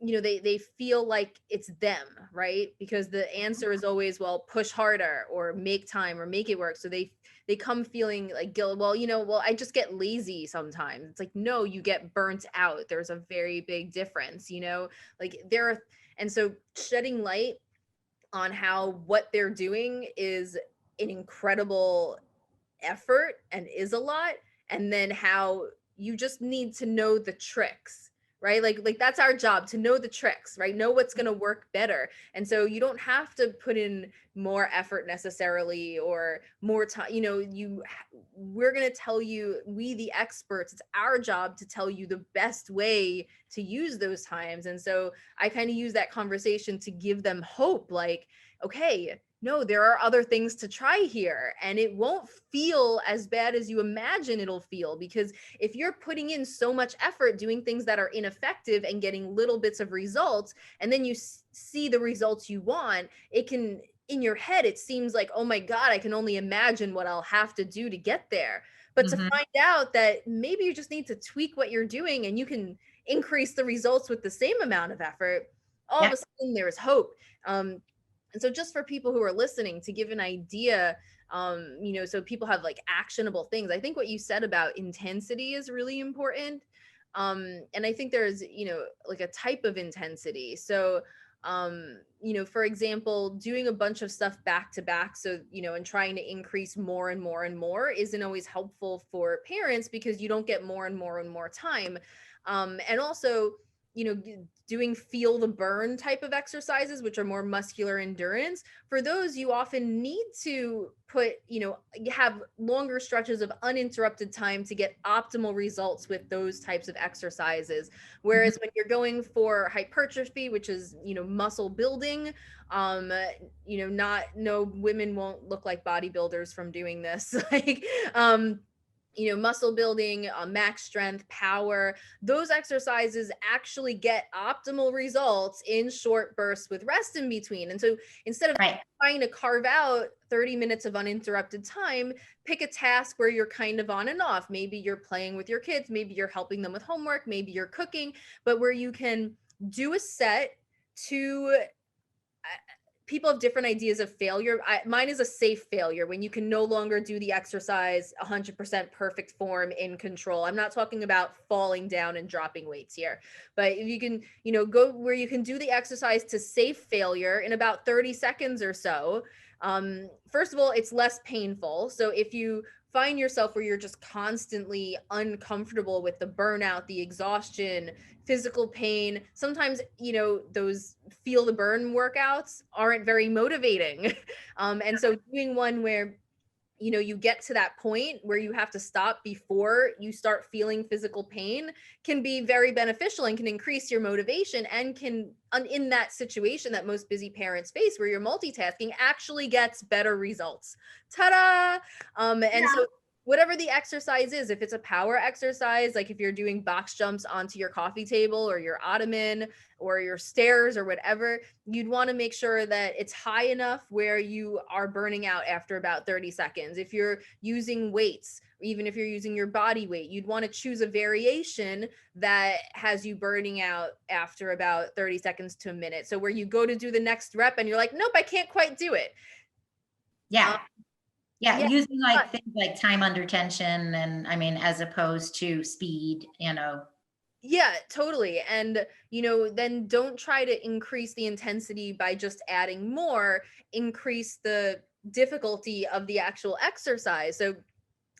You know, they feel like it's them, right? Because the answer is always, well, push harder or make time or make it work. So they come feeling like guilt. Well, you know, well, I just get lazy sometimes. It's like, no, you get burnt out. There's a very big difference, you know, like and so shedding light on how what they're doing is an incredible effort and is a lot, and then how you just need to know the tricks, right? Like that's our job, to know the tricks, right? Know what's going to work better. And so you don't have to put in more effort necessarily or more time, you know. We're going to tell you, we the experts, it's our job to tell you the best way to use those times. And so I kind of use that conversation to give them hope, like, okay, no, there are other things to try here, and it won't feel as bad as you imagine it'll feel. Because if you're putting in so much effort doing things that are ineffective and getting little bits of results, and then you see the results you want, it can, in your head, it seems like, oh my God, I can only imagine what I'll have to do to get there. But to find out that maybe you just need to tweak what you're doing and you can increase the results with the same amount of effort, all of a sudden there's hope. And so just for people who are listening, to give an idea, you know, so people have like actionable things. I think what you said about intensity is really important. And I think there's, you know, like a type of intensity. So For example, doing a bunch of stuff back to back, so and trying to increase more and more and more isn't always helpful for parents, because you don't get more and more and more time. And also, doing feel the burn type of exercises, which are more muscular endurance, for those you often need to have longer stretches of uninterrupted time to get optimal results with those types of exercises. Whereas when you're going for hypertrophy, which is muscle building, no, women won't look like bodybuilders from doing this. Like muscle building, max strength, power, those exercises actually get optimal results in short bursts with rest in between. And so instead of trying to carve out 30 minutes of uninterrupted time, pick a task where you're kind of on and off. Maybe you're playing with your kids, maybe you're helping them with homework, maybe you're cooking, but where you can do a set to people have different ideas of failure. Mine is a safe failure, when you can no longer do the exercise 100% perfect form in control. I'm not talking about falling down and dropping weights here, but if you can, go where you can do the exercise to safe failure in about 30 seconds or so. First of all, it's less painful. So if you find yourself where you're just constantly uncomfortable with the burnout, the exhaustion, physical pain, sometimes those feel the burn workouts aren't very motivating. And so doing one where you get to that point where you have to stop before you start feeling physical pain can be very beneficial and can increase your motivation, and can, in that situation that most busy parents face where you're multitasking, actually gets better results. Ta-da! And so whatever the exercise is, if it's a power exercise, like if you're doing box jumps onto your coffee table or your ottoman or your stairs or whatever, you'd want to make sure that it's high enough where you are burning out after about 30 seconds. If you're using weights, even if you're using your body weight, you'd want to choose a variation that has you burning out after about 30 seconds to a minute. So where you go to do the next rep and you're like, nope, I can't quite do it. Yeah, using like things like time under tension, and as opposed to speed, Yeah, totally. And, then don't try to increase the intensity by just adding more, increase the difficulty of the actual exercise. So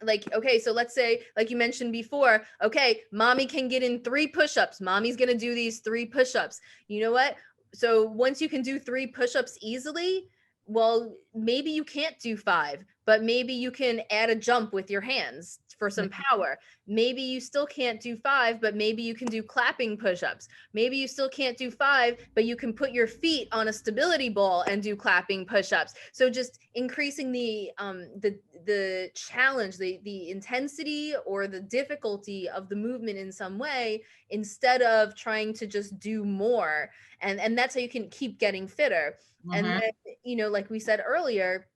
okay, so let's say, like you mentioned before, okay, mommy can get in 3 push-ups. Mommy's going to do these 3 push-ups. You know what? So once you can do 3 push-ups easily, well, maybe you can't do 5, but maybe you can add a jump with your hands for some power. Maybe you still can't do 5, but maybe you can do clapping push-ups. Maybe you still can't do 5, but you can put your feet on a stability ball and do clapping push-ups. So just increasing the challenge, the intensity or the difficulty of the movement in some way, instead of trying to just do more. And that's how you can keep getting fitter. And then, like we said earlier,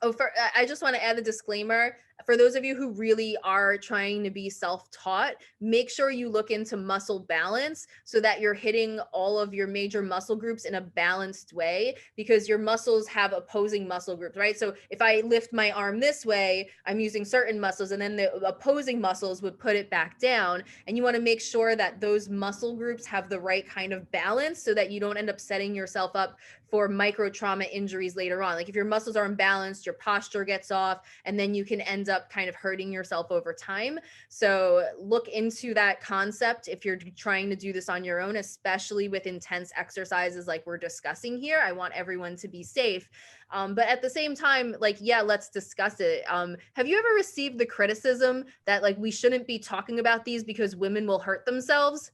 I just want to add a disclaimer. For those of you who really are trying to be self-taught, make sure you look into muscle balance so that you're hitting all of your major muscle groups in a balanced way, because your muscles have opposing muscle groups, right? So if I lift my arm this way, I'm using certain muscles, and then the opposing muscles would put it back down. And you want to make sure that those muscle groups have the right kind of balance so that you don't end up setting yourself up for micro trauma injuries later on. Like if your muscles are imbalanced, your posture gets off, and then you can end up kind of hurting yourself over time. So look into that concept if you're trying to do this on your own, especially with intense exercises like we're discussing here. I want everyone to be safe. But at the same time, let's discuss it. Have you ever received the criticism that we shouldn't be talking about these because women will hurt themselves?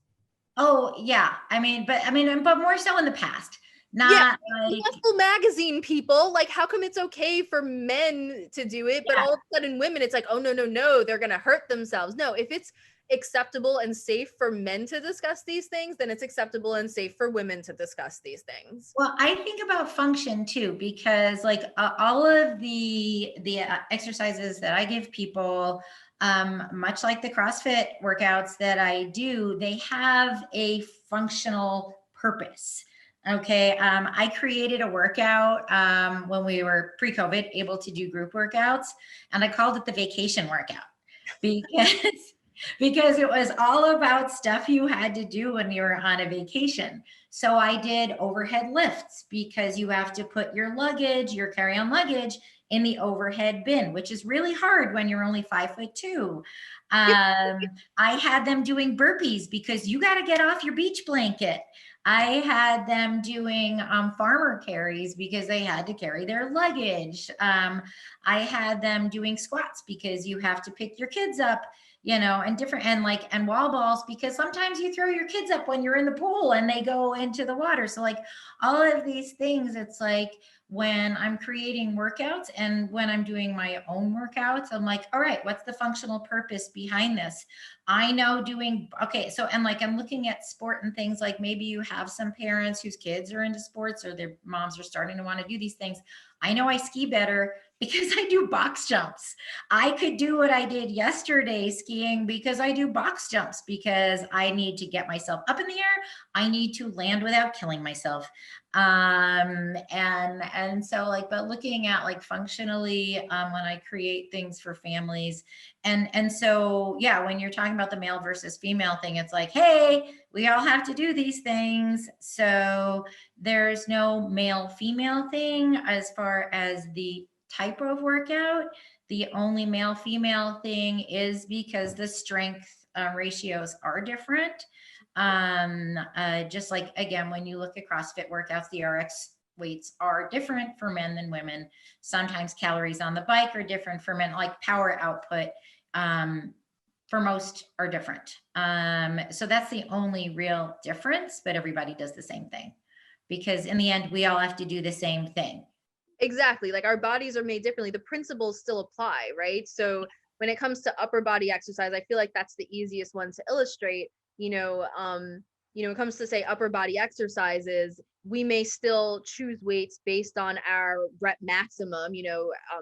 Oh yeah. But more so in the past. Not like Muscle Magazine people, how come it's okay for men to do it, but all of a sudden women, it's like, oh no, they're gonna hurt themselves. No, if it's acceptable and safe for men to discuss these things, then it's acceptable and safe for women to discuss these things. Well, I think about function too, because all of the exercises that I give people, much like the CrossFit workouts that I do, they have a functional purpose. Okay. I created a workout when we were pre-COVID able to do group workouts, and I called it the vacation workout because because it was all about stuff you had to do when you were on a vacation. So I did overhead lifts because you have to put your luggage, your carry-on luggage, in the overhead bin, which is really hard when you're only 5'2". I had them doing burpees because you got to get off your beach blanket. I had them doing farmer carries because they had to carry their luggage. I had them doing squats because you have to pick your kids up, and different, and wall balls, because sometimes you throw your kids up when you're in the pool and they go into the water. So like all of these things, it's like when I'm creating workouts and when I'm doing my own workouts, I'm like, all right, what's the functional purpose behind this? I know okay. So, and like, I'm looking at sport and things, like maybe you have some parents whose kids are into sports or their moms are starting to want to do these things. I know I ski better because I do box jumps. I could do what I did yesterday skiing because I do box jumps, because I need to get myself up in the air. I need to land without killing myself. And so like, but looking at like functionally, when I create things for families, and so, yeah, when you're talking about the male versus female thing, it's like, hey, we all have to do these things. So there's no male female thing as far as the type of workout. The only male female thing is because the strength ratios are different. Just like, again, when you look at CrossFit workouts, the RX weights are different for men than women. Sometimes calories on the bike are different for men, like power output for most are different. So that's the only real difference, but everybody does the same thing, because in the end, we all have to do the same thing. Exactly. Like our bodies are made differently. The principles still apply, right? So when it comes to upper body exercise, I feel like that's the easiest one to illustrate. When it comes to say upper body exercises, we may still choose weights based on our rep maximum,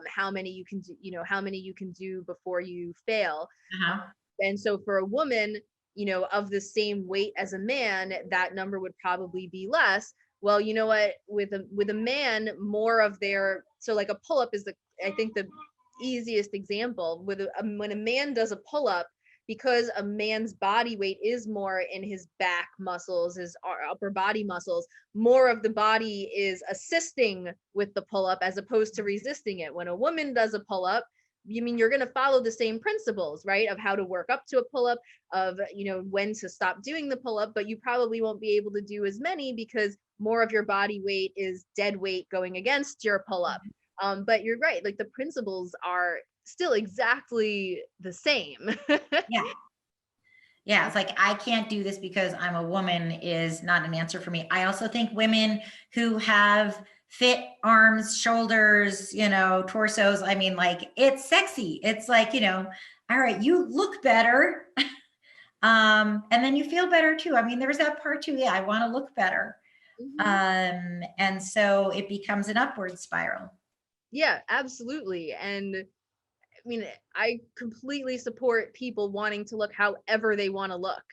how many you can do, how many you can do before you fail. Uh-huh. And so for a woman, of the same weight as a man, that number would probably be less. Well, you know what, with a man, more of their, so like a pull-up is I think the easiest example. When a man does a pull-up, because a man's body weight is more in his back muscles, his upper body muscles, more of the body is assisting with the pull-up as opposed to resisting it. When a woman does a pull-up, you're going to follow the same principles, right? Of how to work up to a pull-up, of, when to stop doing the pull-up, but you probably won't be able to do as many because more of your body weight is dead weight going against your pull-up. But you're right, like the principles are still exactly the same. Yeah. Yeah, it's like, I can't do this because I'm a woman is not an answer for me. I also think women who have fit arms, shoulders, torsos, I mean, like, it's sexy. It's like, all right, you look better. And then you feel better too. I mean, there's that part too. Yeah, I want to look better. And so it becomes an upward spiral. Yeah, absolutely. And I completely support people wanting to look however they want to look.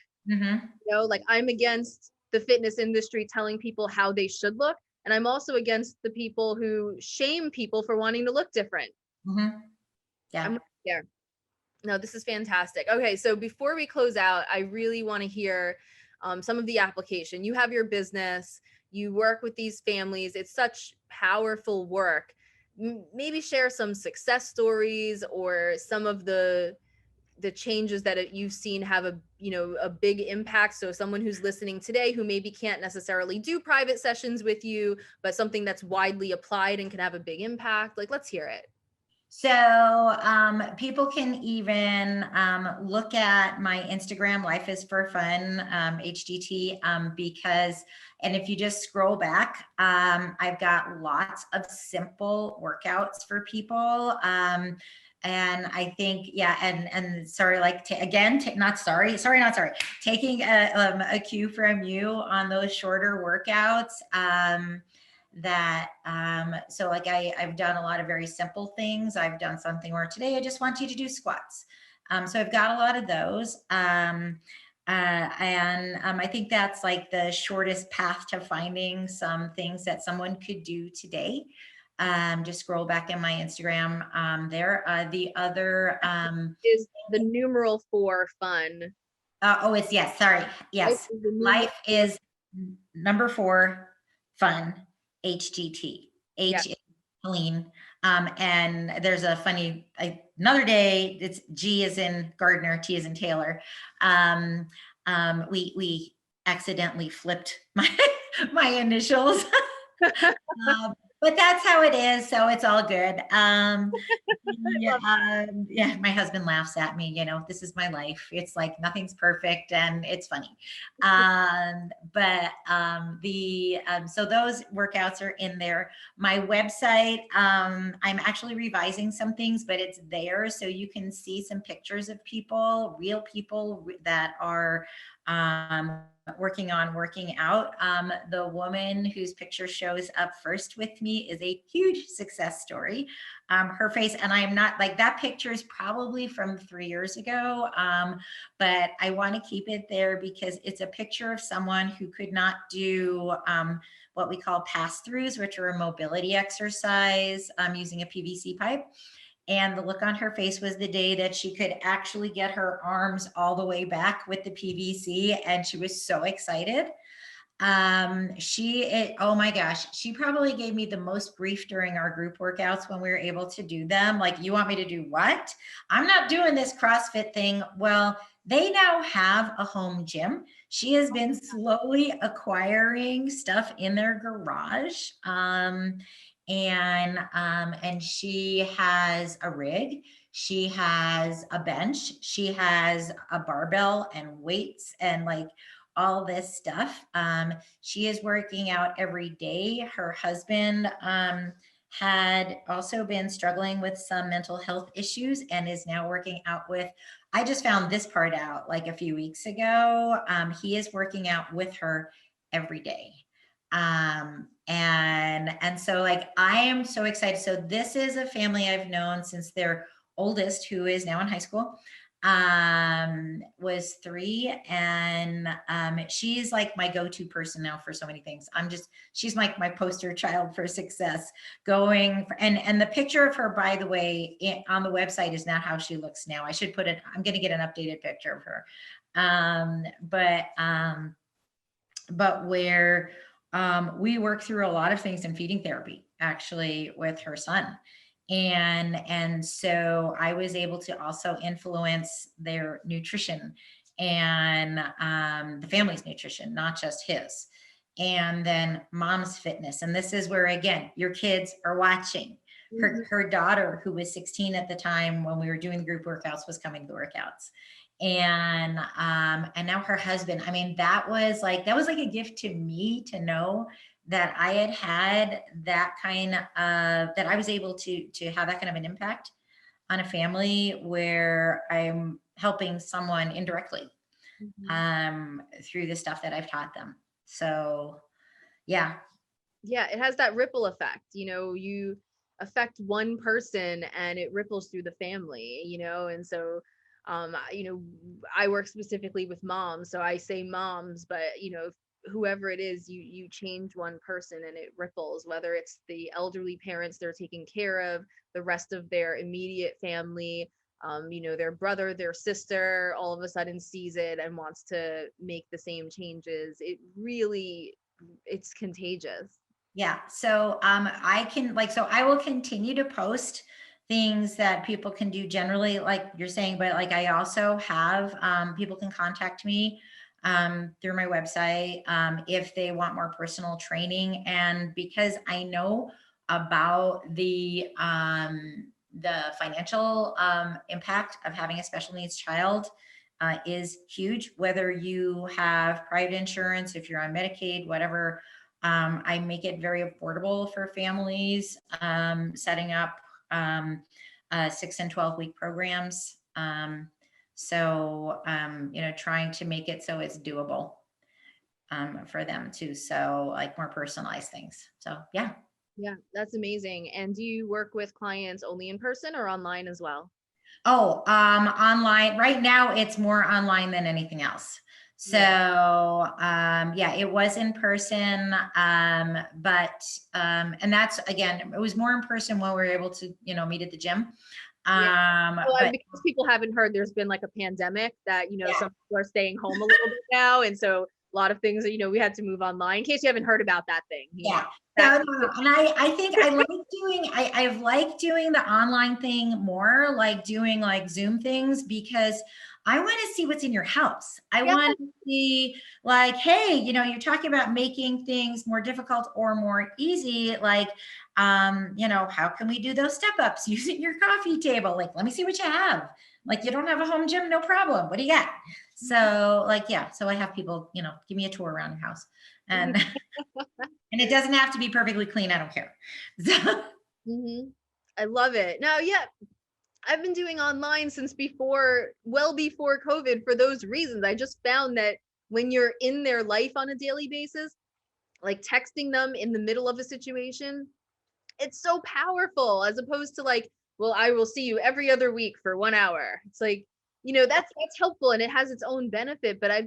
Like I'm against the fitness industry telling people how they should look. And I'm also against the people who shame people for wanting to look different. Yeah. I'm there. No, this is fantastic. Okay, so before we close out, I really want to hear some of the application. You have your business, you work with these families. It's such powerful work. Maybe share some success stories or some of the changes that you've seen have a big impact. So someone who's listening today who maybe can't necessarily do private sessions with you, but something that's widely applied and can have a big impact. Like, let's hear it. So people can even look at my Instagram, Life is for Fun, HDT, because, and if you just scroll back, I've got lots of simple workouts for people. And I think, yeah, and sorry, like taking a cue from you on those shorter workouts. So like I've done a lot of very simple things. I've done something where today I just want you to do squats. So I've got a lot of those. I think that's like the shortest path to finding some things that someone could do today. Just scroll back in my Instagram there. The other, Is the numeral 4 fun? oh, it's, yes, sorry. Life Yes. is the numeral Life 4. is number 4, fun, HGT. Yeah. H is Helene. And there's a funny, another day, it's G is in Gardner, T is in Taylor. We accidentally flipped my initials. But that's how it is, so it's all good. Yeah, Love yeah, my husband laughs at me, this is my life. It's like nothing's perfect and it's funny. But so those workouts are in there. My website, I'm actually revising some things, but it's there. So you can see some pictures of people, real people that are working out. The woman whose picture shows up first with me is a huge success story. Her face, and I'm not like, that picture is probably from 3 years ago, but I want to keep it there because it's a picture of someone who could not do what we call pass-throughs, which are a mobility exercise using a PVC pipe. And the look on her face was the day that she could actually get her arms all the way back with the PVC. And she was so excited. Oh my gosh, she probably gave me the most grief during our group workouts when we were able to do them. Like, you want me to do what? I'm not doing this CrossFit thing. Well, they now have a home gym. She has been slowly acquiring stuff in their garage. And she has a rig. She has a bench. She has a barbell and weights and like all this stuff. She is working out every day. Her husband had also been struggling with some mental health issues and is now working out with, I just found this part out like a few weeks ago. He is working out with her every day. And so like, I am so excited. So this is a family I've known since their oldest, who is now in high school, was 3. And she's like my go-to person now for so many things. She's like my poster child for success going for, and the picture of her, by the way, on the website is not how she looks now. I should put it, I'm going to get an updated picture of her. But where we work through a lot of things in feeding therapy, actually, with her son. And so I was able to also influence their nutrition and the family's nutrition, not just his. And then mom's fitness. And this is where, again, your kids are watching. Her daughter, who was 16 at the time when we were doing the group workouts, was coming to workouts. And now her husband. I mean, that was like a gift to me to know that I had that kind of, that I was able to have that kind of an impact on a family where I'm helping someone indirectly through the stuff that I've taught them. So, yeah. Yeah, it has that ripple effect. You affect one person and it ripples through the family, and so I work specifically with moms, so I say moms, but whoever it is, you change one person and it ripples, whether it's the elderly parents they're taking care of, the rest of their immediate family, their brother, their sister all of a sudden sees it and wants to make the same changes. It's contagious. Yeah. So I will continue to post things that people can do generally, like you're saying, but like I also have people can contact me through my website if they want more personal training. And because I know about the financial impact of having a special needs child is huge, whether you have private insurance, if you're on Medicaid, whatever. I make it very affordable for families, setting up 6 and 12-week programs. Trying to make it so it's doable for them too. So like more personalized things. So yeah. Yeah, that's amazing. And do you work with clients only in person or online as well? Oh, online right now, it's more online than anything else. So, yeah, it was in person. But and that's, again, it was more in person when we were able to, meet at the gym. Well, But because people haven't heard, there's been like a pandemic that, yeah, some people are staying home a little bit now. And so a lot of things that, we had to move online, in case you haven't heard about that thing, yeah. that. No. And I think I like doing, I've liked doing the online thing more, like doing like Zoom things, because I want to see what's in your house. I Yeah. want to see like, hey, you're talking about making things more difficult or more easy. Like, how can we do those step ups using your coffee table? Like, let me see what you have. Like, you don't have a home gym? No problem. What do you got? So like, yeah. So I have people, give me a tour around your house, and and it doesn't have to be perfectly clean. I don't care. So, I love it. Now, yeah, I've been doing online since well before COVID for those reasons. I just found that when you're in their life on a daily basis, like texting them in the middle of a situation, it's so powerful, as opposed to like, well, I will see you every other week for 1 hour. It's like, that's helpful and it has its own benefit, but I've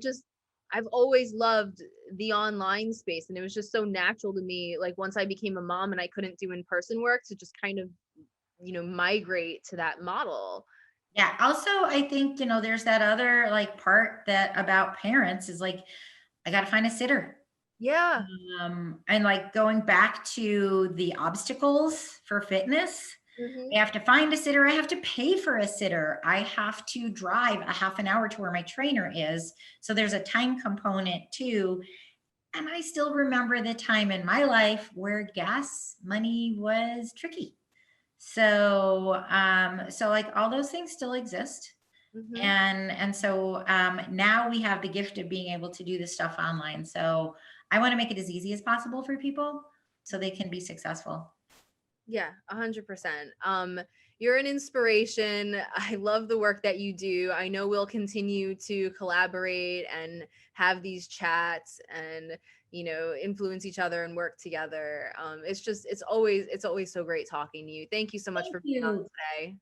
always loved the online space, and it was just so natural to me, like once I became a mom and I couldn't do in-person work, to just kind of, migrate to that model. yeah. Also, I think, there's that other like part that about parents is like, I got to find a sitter. Yeah. And like going back to the obstacles for fitness, I have to find a sitter. I have to pay for a sitter. I have to drive a half an hour to where my trainer is. So there's a time component too. And I still remember the time in my life where gas money was tricky. So like all those things still exist. And so now we have the gift of being able to do this stuff online. So I want to make it as easy as possible for people so they can be successful. Yeah, 100%. You're an inspiration. I love the work that you do. I know we'll continue to collaborate and have these chats and, influence each other and work together. It's always so great talking to you. Thank you so much Thank for being on you. today.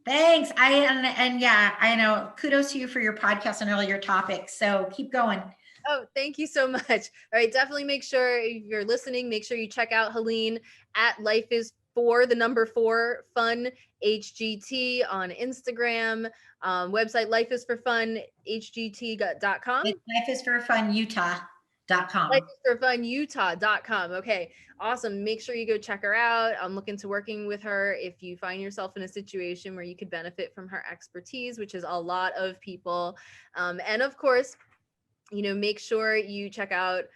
Thanks. And yeah, I know. Kudos to you for your podcast and all your topics. So keep going. Oh, thank you so much. All right, definitely make sure, if you're listening, make sure you check out Helene at Life is for the number 4 fun HGT on Instagram. Website lifeisforfunhgt.com. It's lifeisforfunutah.com. Lifeisforfunutah.com. Okay, awesome. Make sure you go check her out. I'm looking to working with her if you find yourself in a situation where you could benefit from her expertise, which is a lot of people. And of course, make sure you check out,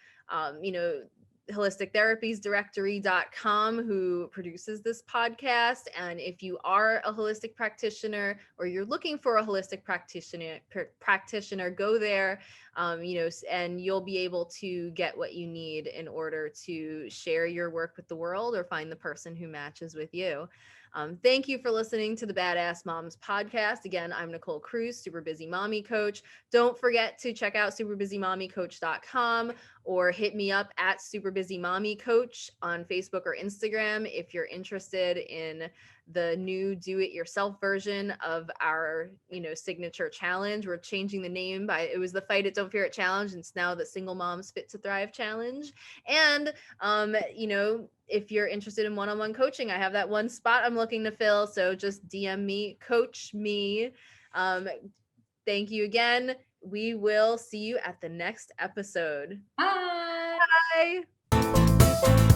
Holistic Therapies Directory.com, who produces this podcast. And if you are a holistic practitioner or you're looking for a holistic practitioner, go there, and you'll be able to get what you need in order to share your work with the world or find the person who matches with you. Thank you for listening to the Badass Moms podcast. Again, I'm Nicole Cruz, Super Busy Mommy Coach. Don't forget to check out superbusymommycoach.com or hit me up at Super Busy Mommy Coach on Facebook or Instagram if you're interested in the new do-it-yourself version of our, signature challenge. We're changing the name it was the Fight It, Don't Fear It challenge, and it's now the Single Moms Fit to Thrive challenge. And, if you're interested in one-on-one coaching, I have that one spot I'm looking to fill. So just DM me, coach me. Thank you again. We will see you at the next episode. Bye. Bye.